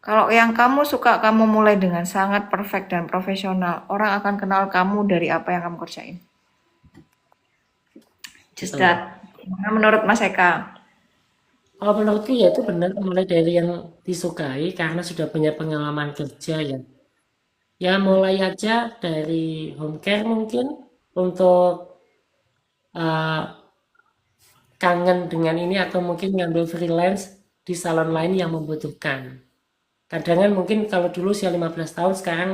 Kalau yang kamu suka, kamu mulai dengan sangat perfect dan profesional. Orang akan kenal kamu dari apa yang kamu kerjain. Just Betul. that. Gimana menurut Mas Eka? Kalau menurutku ya itu benar, mulai dari yang disukai karena sudah punya pengalaman kerja ya. Ya mulai aja dari home care mungkin untuk eh, kangen dengan ini atau mungkin ngambil freelance di salon lain yang membutuhkan. Kadang kan mungkin kalau dulu usia 15 tahun, sekarang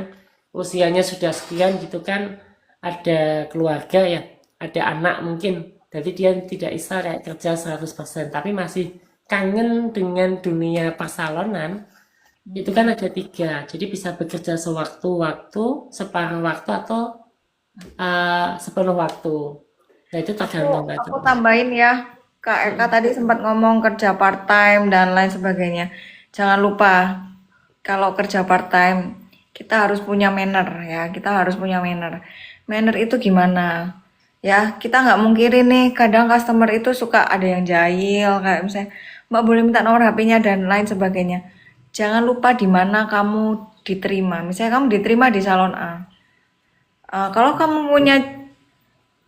usianya sudah sekian gitu kan, ada keluarga ya, ada anak mungkin. Jadi dia tidak bisa kayak kerja 100%, tapi masih kangen dengan dunia persalonan. Itu kan ada tiga, jadi bisa bekerja sewaktu-waktu, separuh waktu, atau sepenuh waktu. Nah itu tergantung Kak. Aku tambahin ya, Kak Eka tadi sempat ngomong kerja part-time dan lain sebagainya. Jangan lupa, kalau kerja part-time, kita harus punya manner ya, kita harus punya manner. Manner itu gimana? Ya, kita nggak mungkirin nih, kadang customer itu suka ada yang jahil, kayak misalnya, Mbak boleh minta nomor HP-nya dan lain sebagainya. Jangan lupa di mana kamu diterima. Misalnya kamu diterima di salon A. Kalau kamu punya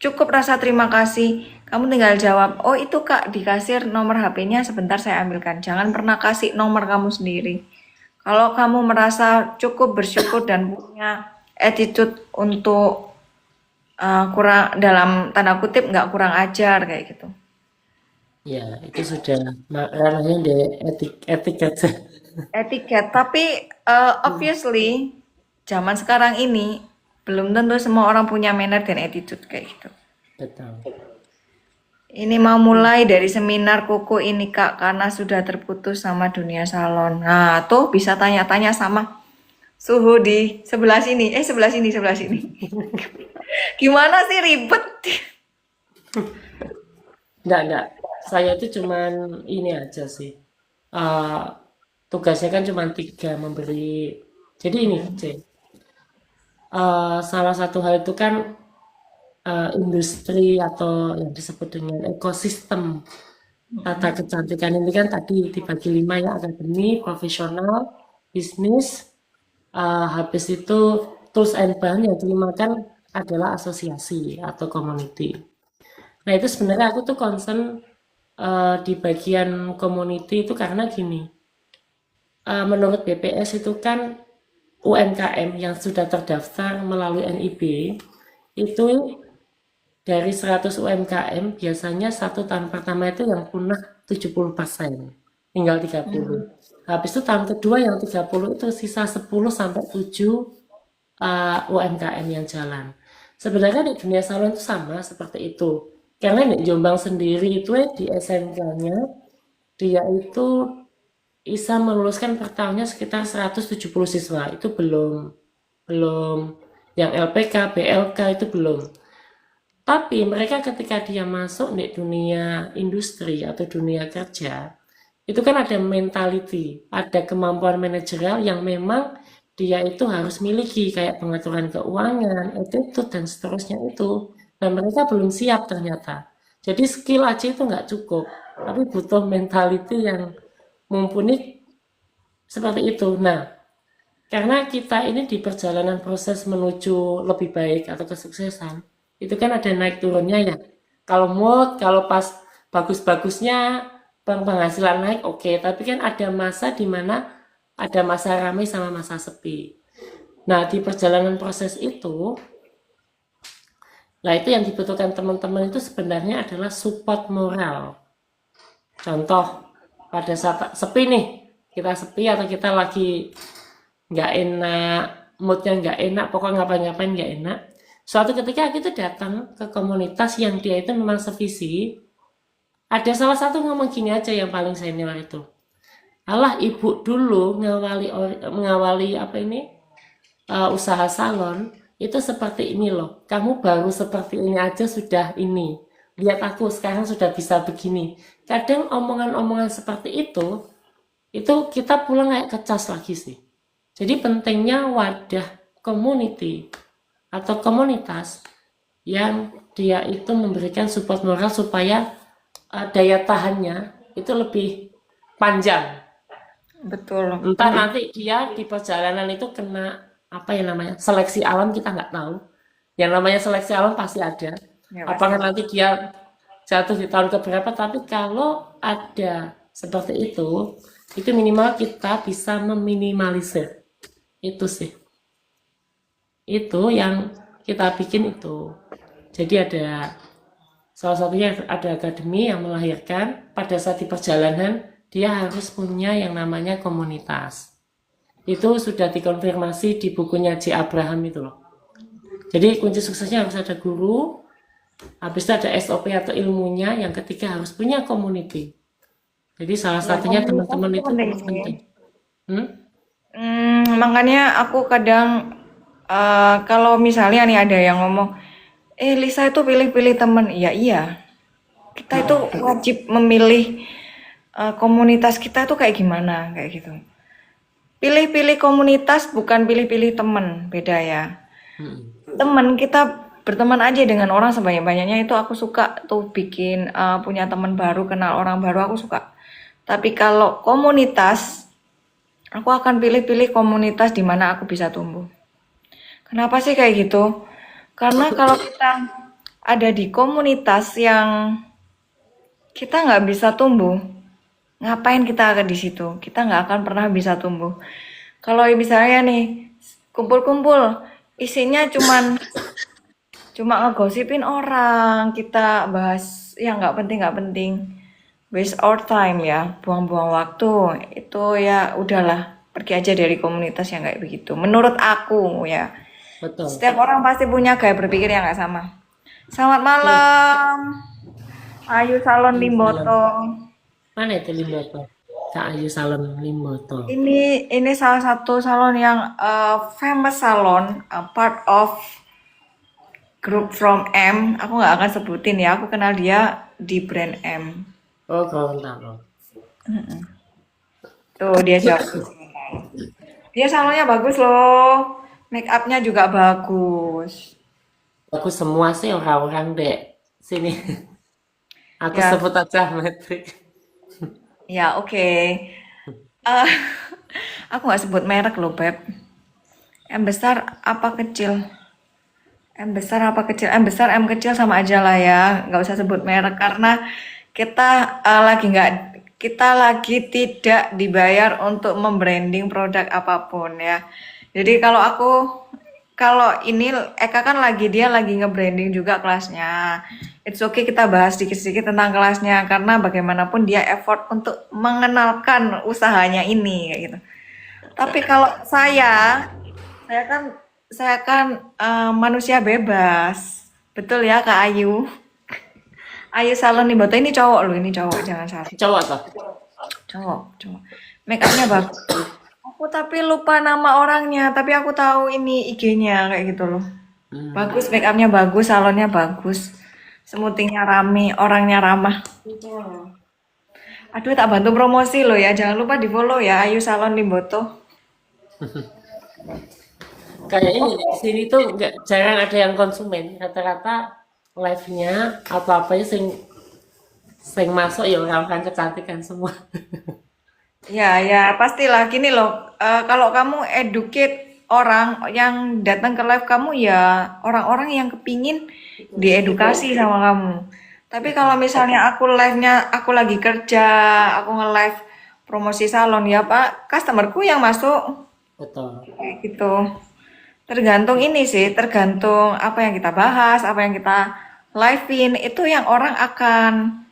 cukup rasa terima kasih, kamu tinggal jawab, oh itu Kak, di kasir nomor HP-nya sebentar saya ambilkan. Jangan pernah kasih nomor kamu sendiri. Kalau kamu merasa cukup bersyukur dan punya attitude untuk kurang dalam tanda kutip nggak kurang ajar kayak gitu. Ya itu sudah ranahnya di etik aja. Etiket, tapi obviously zaman sekarang ini belum tentu semua orang punya manner dan attitude kayak gitu. Betul. Ini mau mulai dari seminar kuku ini Kak, karena sudah terputus sama dunia salon. Nah, tuh bisa tanya-tanya sama suhu di sebelah sini. Sebelah sini, sebelah sini. Gimana sih ribet? Enggak. Saya itu cuman ini aja sih. Eh, Tugasnya kan cuma tiga, memberi. Jadi ini, C. Salah satu hal itu kan industri atau yang disebut dengan ekosistem tata kecantikan ini kan tadi dibagi 5 ya, akademi, profesional, bisnis, habis itu tools and bahan yang dimakan adalah asosiasi atau community. Nah itu sebenarnya aku tuh concern di bagian community itu karena gini, menurut BPS itu kan UMKM yang sudah terdaftar melalui NIB itu dari 100 UMKM biasanya 1 tahun pertama itu yang punah 70%, tinggal 30. Habis itu tahun kedua yang 30 itu sisa 10 sampai 7 UMKM yang jalan. Sebenarnya di dunia salon itu sama seperti itu. Karena di Jombang sendiri itu di SMK-nya dia itu bisa meluluskan per tahunnya sekitar 170 siswa. Itu belum yang LPK, BLK itu belum. Tapi mereka ketika dia masuk di dunia industri atau dunia kerja, itu kan ada mentality, ada kemampuan manajerial yang memang dia itu harus miliki kayak pengaturan keuangan, attitude dan seterusnya itu. Dan mereka belum siap ternyata. Jadi skill aja itu nggak cukup, tapi butuh mentality yang mumpuni seperti itu. Nah, karena kita ini di perjalanan proses menuju lebih baik atau kesuksesan, itu kan ada naik turunnya ya. Kalau mood, kalau pas bagus-bagusnya penghasilan naik oke, tapi kan ada masa di mana ada masa ramai sama masa sepi. Nah, di perjalanan proses itu, nah itu yang dibutuhkan teman-teman itu sebenarnya adalah support moral. Contoh, pada saat sepi nih, kita sepi atau kita lagi nggak enak, moodnya nggak enak, pokoknya ngapain-ngapain nggak enak. Suatu ketika kita datang ke komunitas yang dia itu memang sevisi, ada salah satu ngomong gini aja yang paling senior itu. Alah ibu dulu mengawali apa ini usaha salon itu seperti ini loh. Kamu baru seperti ini aja sudah ini. lihat aku sekarang sudah bisa begini. Kadang omongan-omongan seperti itu kita pulang kayak kecas lagi sih. Jadi pentingnya wadah community atau komunitas yang dia itu memberikan support moral supaya daya tahannya itu lebih panjang. Betul. Entah nanti dia di perjalanan itu kena apa ya namanya seleksi alam, kita nggak tahu. Yang namanya seleksi alam pasti ada. Ya, Apakah nanti dia jatuh di tahun keberapa? Tapi kalau ada seperti itu minimal kita bisa meminimalisir. Itu sih. Itu yang kita bikin itu. Jadi ada salah satunya ada akademi yang melahirkan pada saat di perjalanan dia harus punya yang namanya komunitas. Itu sudah dikonfirmasi di bukunya J. Abraham itu loh. Jadi kunci suksesnya harus ada guru, habis itu ada SOP atau ilmunya, yang ketiga harus punya community. Jadi salah satunya teman-teman itu penting. Makanya aku kadang kalau misalnya nih ada yang ngomong, Lisa itu pilih-pilih teman. Iya. Kita itu wajib memilih komunitas kita itu kayak gimana, kayak gitu. Pilih-pilih komunitas bukan pilih-pilih teman, beda ya. Teman kita berteman aja dengan orang sebanyak-banyaknya, itu aku suka tuh bikin punya teman baru, kenal orang baru, aku suka. Tapi kalau komunitas, aku akan pilih-pilih komunitas di mana aku bisa tumbuh. Kenapa sih kayak gitu? Karena kalau kita ada di komunitas yang kita nggak bisa tumbuh, ngapain kita ada di situ? Kita nggak akan pernah bisa tumbuh. Kalau misalnya nih kumpul-kumpul, isinya cuma ngegosipin orang, kita bahas yang nggak penting, waste our time ya, buang-buang waktu. Itu ya udahlah, pergi aja dari komunitas yang kayak begitu. Menurut aku ya. Betul. Setiap orang pasti punya gaya berpikir yang nggak sama. Selamat malam, Ayu Salon Limboto. Mana itu Limboto? Kak Ayu Salon Limboto. Ini salah satu salon yang famous salon, part of group from M. Aku nggak akan sebutin ya. Aku kenal dia di brand M. Oh, Gorontalo. Tuh dia jawab. Dia salonnya bagus loh. Make upnya juga bagus. Aku semua sih orang-orang dek sini. Aku Ya. sebut aja metrik. Ya oke. Aku nggak sebut merek loh Beb. M besar apa kecil? M besar apa kecil? M besar M kecil sama aja lah ya. Nggak usah sebut merek karena kita lagi tidak dibayar untuk membranding produk apapun ya. Jadi kalau ini Eka kan dia lagi nge-branding juga kelasnya. It's okay kita bahas sedikit-sedikit tentang kelasnya karena bagaimanapun dia effort untuk mengenalkan usahanya ini kayak gitu. Tapi kalau saya kan manusia bebas. Betul ya Kak Ayu? Ayu Salon Limboto ini cowok loh, ini cowok, jangan salah. Cowok toh? Cowok. Make upnya bagus. Aku tapi lupa nama orangnya, tapi aku tahu ini IG-nya kayak gitu loh. Bagus, make upnya bagus, salonnya bagus. Smoothingnya rame, orangnya ramah. Aduh, tak bantu promosi loh ya. Jangan lupa di-follow ya Ayu Salon Limboto. Kayaknya di sini tuh jarang ada yang konsumen. Rata-rata live-nya apa-apanya sing masuk ya orang-orang kecantikan semua. Ya, pastilah. Gini loh, kalau kamu educate orang yang datang ke live kamu ya orang-orang yang kepingin diedukasi sama kamu. Tapi kalau misalnya aku live-nya, aku lagi kerja, aku nge-live promosi salon ya Pak, customerku yang masuk. Betul. Kayak gitu. Tergantung apa yang kita bahas, apa yang kita live-in, itu yang orang akan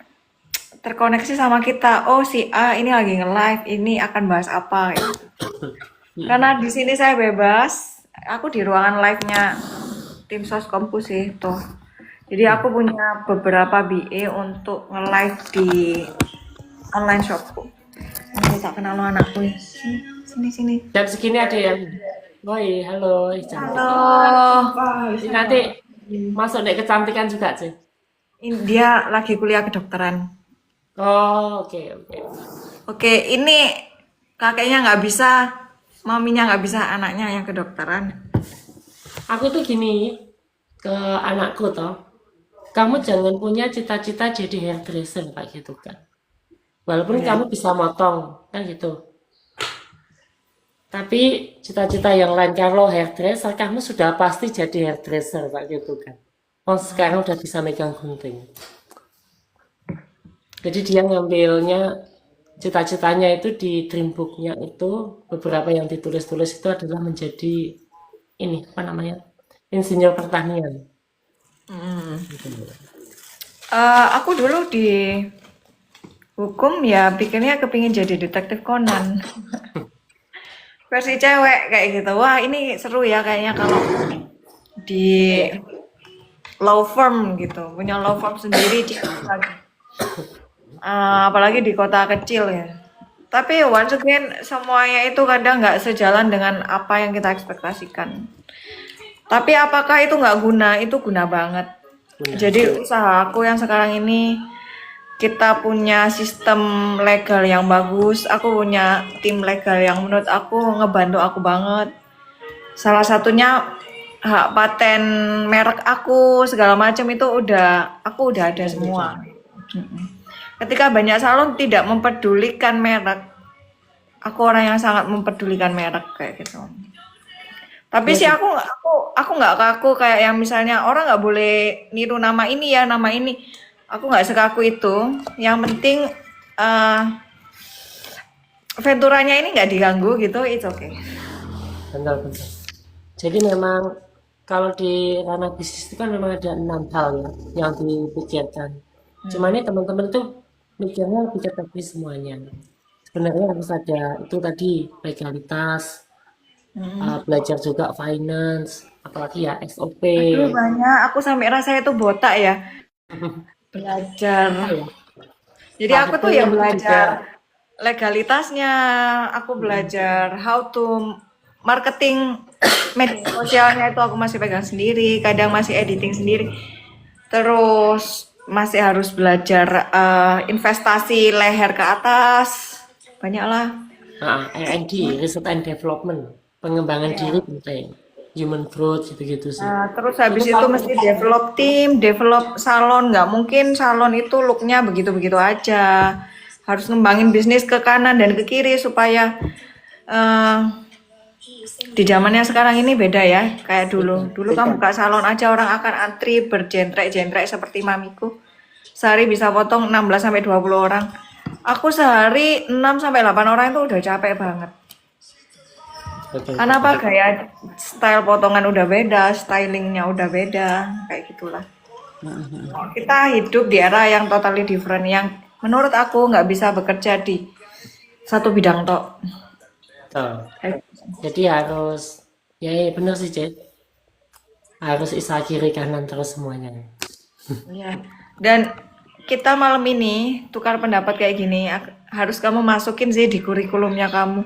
terkoneksi sama kita. Oh si A ini lagi nge-live, ini akan bahas apa gitu. Karena di sini saya bebas, aku di ruangan live-nya tim Soskompu sih tuh. Jadi aku punya beberapa BA untuk nge-live di online shopku. Aku tak kenal lo anakku ya. Sini. Jam segini ada yang woi, halo, cantik. Halo. Nanti masuk dek kecantikan juga sih. Dia lagi kuliah kedokteran. Oh, oke oke. Oke, ini kakeknya nggak bisa, maminya nggak bisa, anaknya yang kedokteran. Aku tuh gini ke anakku toh, kamu jangan punya cita-cita jadi hairdresser kayak gitu kan. Walaupun Iya. kamu bisa motong kan gitu. Tapi cita-cita yang lain kalau hairdresser kamu sudah pasti jadi hairdresser kayak gitu kan. Oh sekarang udah bisa megang gunting. Jadi dia ngambilnya cita-citanya itu di dreambooknya itu beberapa yang ditulis-tulis itu adalah menjadi ini apa namanya insinyur pertanian. Aku dulu di hukum ya pikirnya kepingin jadi detektif Conan. Versi cewek kayak gitu. Wah, ini seru ya kayaknya kalau di law firm gitu. Punya law firm sendiri lagi. Apalagi di kota kecil ya. Tapi once again semuanya itu kadang nggak sejalan dengan apa yang kita ekspektasikan. Tapi apakah itu nggak guna? Itu guna banget. Guna. Jadi usaha aku yang sekarang ini kita punya sistem legal yang bagus. Aku punya tim legal yang menurut aku ngebantu aku banget. Salah satunya hak paten merek aku segala macam itu aku udah ada semua. Ketika banyak salon tidak mempedulikan merek, aku orang yang sangat mempedulikan merek kayak gitu. Tapi sih aku nggak kaku kayak yang misalnya orang nggak boleh niru nama ini ya, nama ini. Aku nggak sekaku itu. Yang penting venturanya ini nggak diganggu gitu, it's okay. Benar-benar. Jadi memang kalau di ranah bisnis itu kan memang ada 6 hal ya yang dipikirkan. Cuma ini teman-teman tuh mikirnya lebih ke semuanya. Sebenarnya harus ada itu tadi legalitas, belajar juga finance, apalagi ya SOP. Aduh, banyak. Aku sampai rasanya itu botak ya. Belajar. Jadi aku tuh ya Marketing belajar juga. legalitasnya, aku belajar how to marketing media sosialnya itu aku masih pegang sendiri, kadang masih editing sendiri. Terus masih harus belajar investasi leher ke atas. Banyak lah. R&D, Research and Development, pengembangan diri penting, human growth gitu-gitu sih. Nah, terus habis itu mesti develop tim, develop salon. Nggak mungkin salon itu looknya begitu-begitu aja. Harus ngembangin bisnis ke kanan dan ke kiri supaya di zamannya sekarang ini beda ya. Kayak dulu. Dulu kamu buka salon aja orang akan antri berjentrek-jentrek seperti mamiku. Sehari bisa potong 16-20 orang. Aku sehari 6-8 orang itu udah capek banget. Betul. Karena apa gaya style potongan udah beda, stylingnya udah beda, kayak gitulah. Kita hidup di era yang totally different, yang menurut aku nggak bisa bekerja di satu bidang tok. Betul. Jadi harus, ya benar sih Cek, harus isa kiri kanan terus semuanya. Ya. Dan kita malam ini tukar pendapat kayak gini, harus kamu masukin sih di kurikulumnya kamu.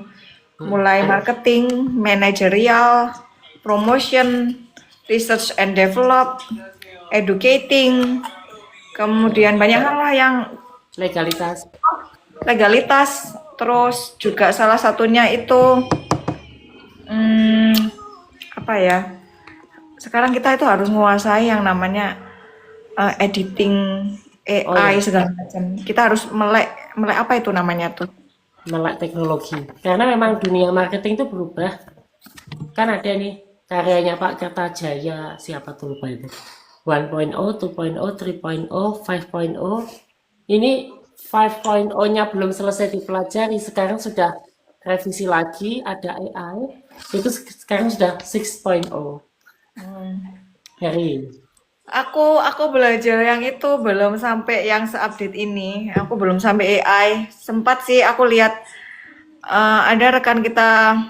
Mulai marketing, manajerial, promotion, research and develop, educating, kemudian banyak hal lah yang legalitas, terus juga salah satunya itu apa ya? Sekarang kita itu harus menguasai yang namanya editing AI segala macam. Kita harus melek apa itu namanya tuh? Melek teknologi. Karena memang dunia marketing itu berubah. Kan ada nih karyanya Pak Kertajaya, siapa tuh lupa itu. 1.0, 2.0, 3.0, 5.0. Ini 5.0-nya belum selesai dipelajari, sekarang sudah revisi lagi, ada AI. Itu sekarang sudah 6.0. Hari. Aku belajar yang itu belum sampai yang seupdate ini. Aku belum sampai AI. Sempat sih aku lihat ada rekan kita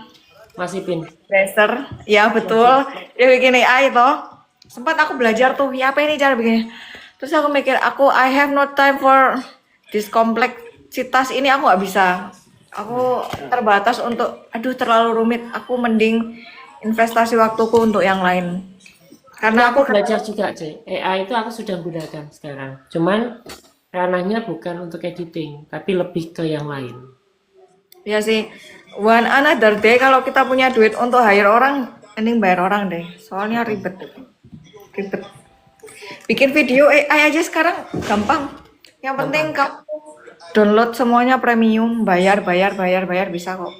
Masih pin. Racer, ya betul. Dia bikin AI toh. Sempat aku belajar tuh, ya apa ini cara bikinnya. Terus aku mikir, I have no time for this kompleksitas ini, aku nggak bisa. Aku terbatas untuk, aduh terlalu rumit. Aku mending investasi waktuku untuk yang lain. Karena Aku aku belajar juga, C. AI itu aku sudah gunakan sekarang. Cuman ranahnya bukan untuk editing, tapi lebih ke yang lain. ya sih, one another day kalau kita punya duit untuk hire orang, mending bayar orang deh. Soalnya ribet. Ribet. Bikin video AI aja sekarang gampang. Yang penting kamu download semuanya premium, bayar, bayar, bayar, bayar bisa kok.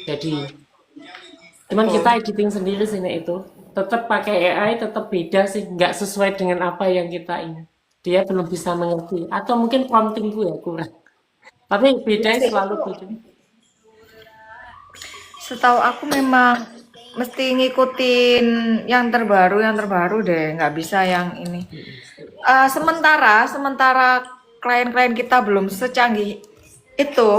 Jadi, cuman kita editing sendiri sih Nek, itu. Tetap pakai AI, tetap beda sih. Nggak sesuai dengan apa yang kita ingin. Dia belum bisa mengerti. Atau mungkin promptingku ya kurang. Tapi bedanya selalu beda. Setahu aku memang mesti ngikutin yang terbaru deh, nggak bisa yang ini. Sementara klien-klien kita belum secanggih itu,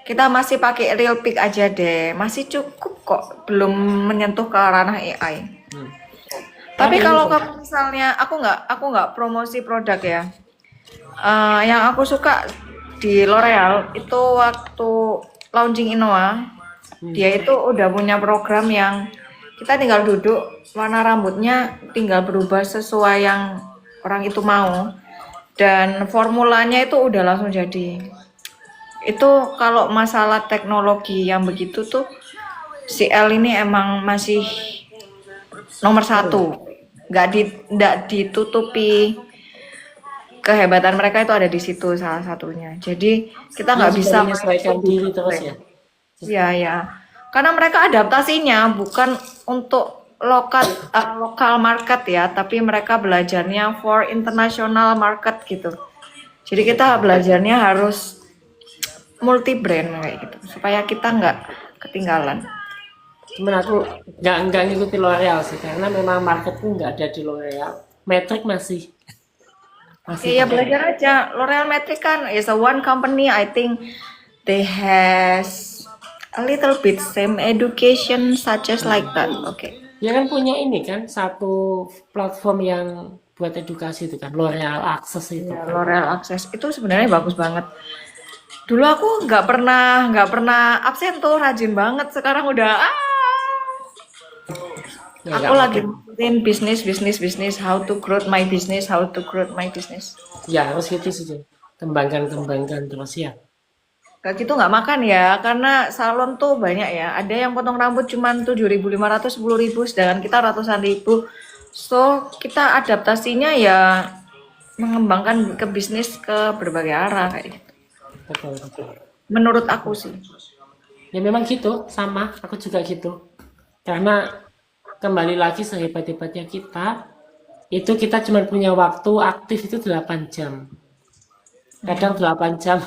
kita masih pakai real pic aja deh, masih cukup kok, belum menyentuh ke ranah AI. Tapi kalau kamu misalnya, aku nggak promosi produk ya. Yang aku suka di L'Oreal itu waktu launching Innova, dia itu udah punya program yang kita tinggal duduk, warna rambutnya tinggal berubah sesuai yang orang itu mau, dan formulanya itu udah langsung jadi. Itu kalau masalah teknologi yang begitu tuh, si L ini emang masih nomor satu. Nggak ditutupi, kehebatan mereka itu ada di situ salah satunya. Jadi kita nggak bisa menyesuaikan diri terus ya. Iya ya, karena mereka adaptasinya bukan untuk lokal market ya, tapi mereka belajarnya for international market gitu. Jadi kita belajarnya harus multi brand kayak gitu, supaya kita nggak ketinggalan. Cuman aku nggak ngikuti L'Oreal sih, karena memang marketku nggak ada di L'Oreal. Metric masih Iya belajar aja. L'Oreal Metric kan is a one company. I think they has a little bit same education such as like that. Oke. Ya kan punya ini kan satu platform yang buat edukasi itu kan, L'Oreal Access itu. Ya, L'Oreal Access itu sebenarnya bagus banget. Dulu aku nggak pernah absen tuh, rajin banget. Sekarang udah Ya, aku nggak lagi apa-apa. ngikutin bisnis, how to grow my business. Ya harus gitu sih, Jeng. Kembangkan terus ya. Kayak gitu nggak makan ya, karena salon tuh banyak ya. Ada yang potong rambut cuman 7.500, 10.000, sedangkan kita ratusan ribu. So kita adaptasinya ya mengembangkan ke bisnis ke berbagai arah kayak gitu. Betul. Menurut aku sih. Ya memang gitu, sama. Aku juga gitu. Karena kembali lagi sehebat-hebatnya kita, itu kita cuma punya waktu aktif itu 8 jam. Kadang 8 jam.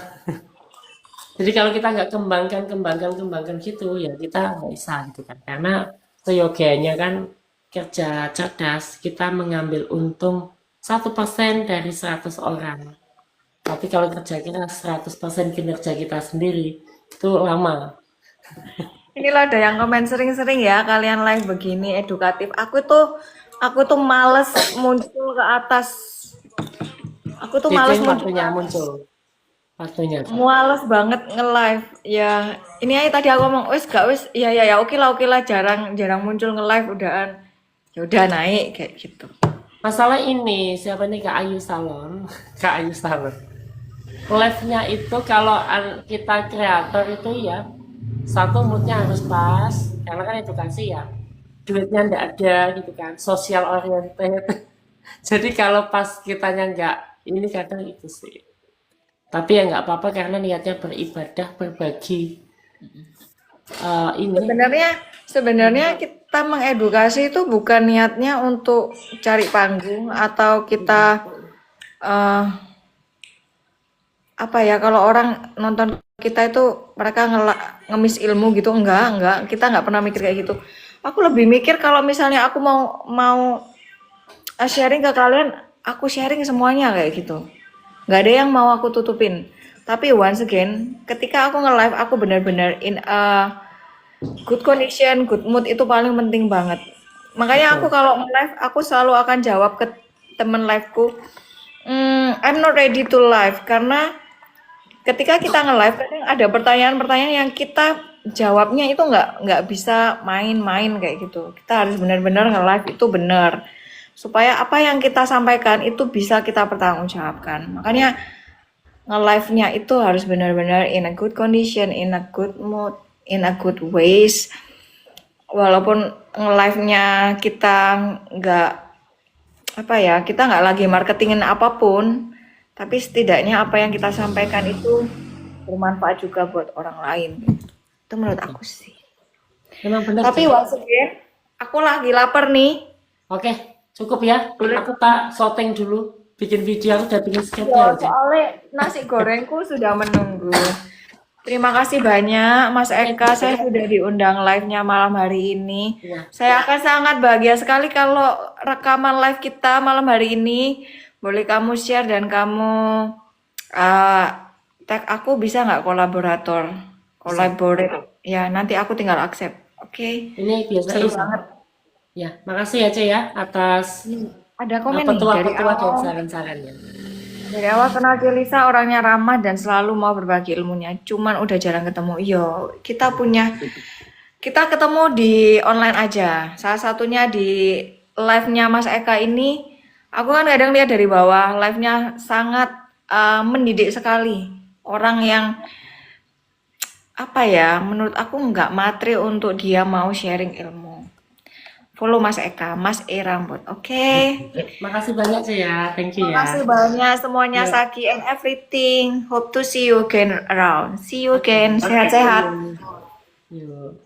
Jadi kalau kita nggak kembangkan gitu, ya kita nggak bisa gitu kan. Karena seyogianya kan kerja cerdas, kita mengambil untung 1% dari 100 orang. Tapi kalau kerja kita 100% kinerja kita sendiri, itu lama. Inilah ada yang komen sering-sering ya, kalian live begini edukatif. Aku tuh males muncul ke atas. Aku tuh males Jadi muncul. waktunya muncul. Waktunya. Males banget nge-live. Ya, ini aja tadi aku ngomong, wis, ya, oke lah, jarang muncul nge-live udahan. Ya udah naik kayak gitu. Masalah ini, siapa nih Kak Ayu Salon? Kak Ayu Salon. Live-nya itu kalau kita kreator itu ya, satu moodnya harus pas, karena kan edukasi ya. Duitnya nggak ada gitu kan, social oriented. Jadi kalau pas kitanya nggak, ini kadang itu sih. Tapi ya nggak apa-apa karena niatnya beribadah, berbagi. Ini Sebenarnya kita mengedukasi itu bukan niatnya untuk cari panggung atau kita eh, apa ya, kalau orang nonton kita itu mereka ngemis ilmu gitu, enggak, kita nggak pernah mikir kayak gitu. Aku lebih mikir kalau misalnya aku mau sharing ke kalian, aku sharing semuanya kayak gitu, nggak ada yang mau aku tutupin. Tapi once again, ketika aku nge-live, aku benar-benar in a good condition, good mood, itu paling penting banget. Makanya aku kalau nge-live, aku selalu akan jawab ke temen liveku, I'm not ready to live, karena ketika kita nge-live kadang ada pertanyaan-pertanyaan yang kita jawabnya itu nggak bisa main-main kayak gitu. Kita harus benar-benar nge-live itu benar. supaya apa yang kita sampaikan itu bisa kita pertanggungjawabkan. Makanya nge-live-nya itu harus benar-benar in a good condition, in a good mood, in a good ways. Walaupun nge-live-nya kita nggak kita nggak lagi marketingin apapun, tapi setidaknya apa yang kita sampaikan itu bermanfaat juga buat orang lain. Itu menurut aku sih. Memang benar. Tapi once again, aku lagi lapar nih. Oke, cukup ya. Aku tak syuting dulu. Bikin video, aku udah bikin Ya, skripnya aja. soalnya nasi gorengku sudah menunggu. Terima kasih banyak Mas Eka, saya sudah diundang live-nya malam hari ini. Iya. Saya akan sangat bahagia sekali kalau rekaman live kita malam hari ini boleh kamu share dan kamu tag aku, bisa nggak collaborate? Ya, nanti aku tinggal accept. Oke. Ini biasa Seru banget. Ya, makasih ya Ce ya atas Ada komen nih dari petua-petua dan awal. saran-sarannya. Dari awal kenal Celisa, orangnya ramah dan selalu mau berbagi ilmunya. Cuman udah jarang ketemu. Iya, kita ketemu di online aja. Salah satunya di live-nya Mas Eka ini. Aku kan kadang lihat dari bawah, live-nya sangat mendidik sekali. Orang yang menurut aku nggak materi untuk dia mau sharing ilmu. Follow Mas Eka, Mas E Rambut, oke? Makasih banyak Ce ya. Thank you Terima ya. kasih banyak semuanya, Saki and everything. Hope to see you again around. See you again. Sehat-sehat. Yuk.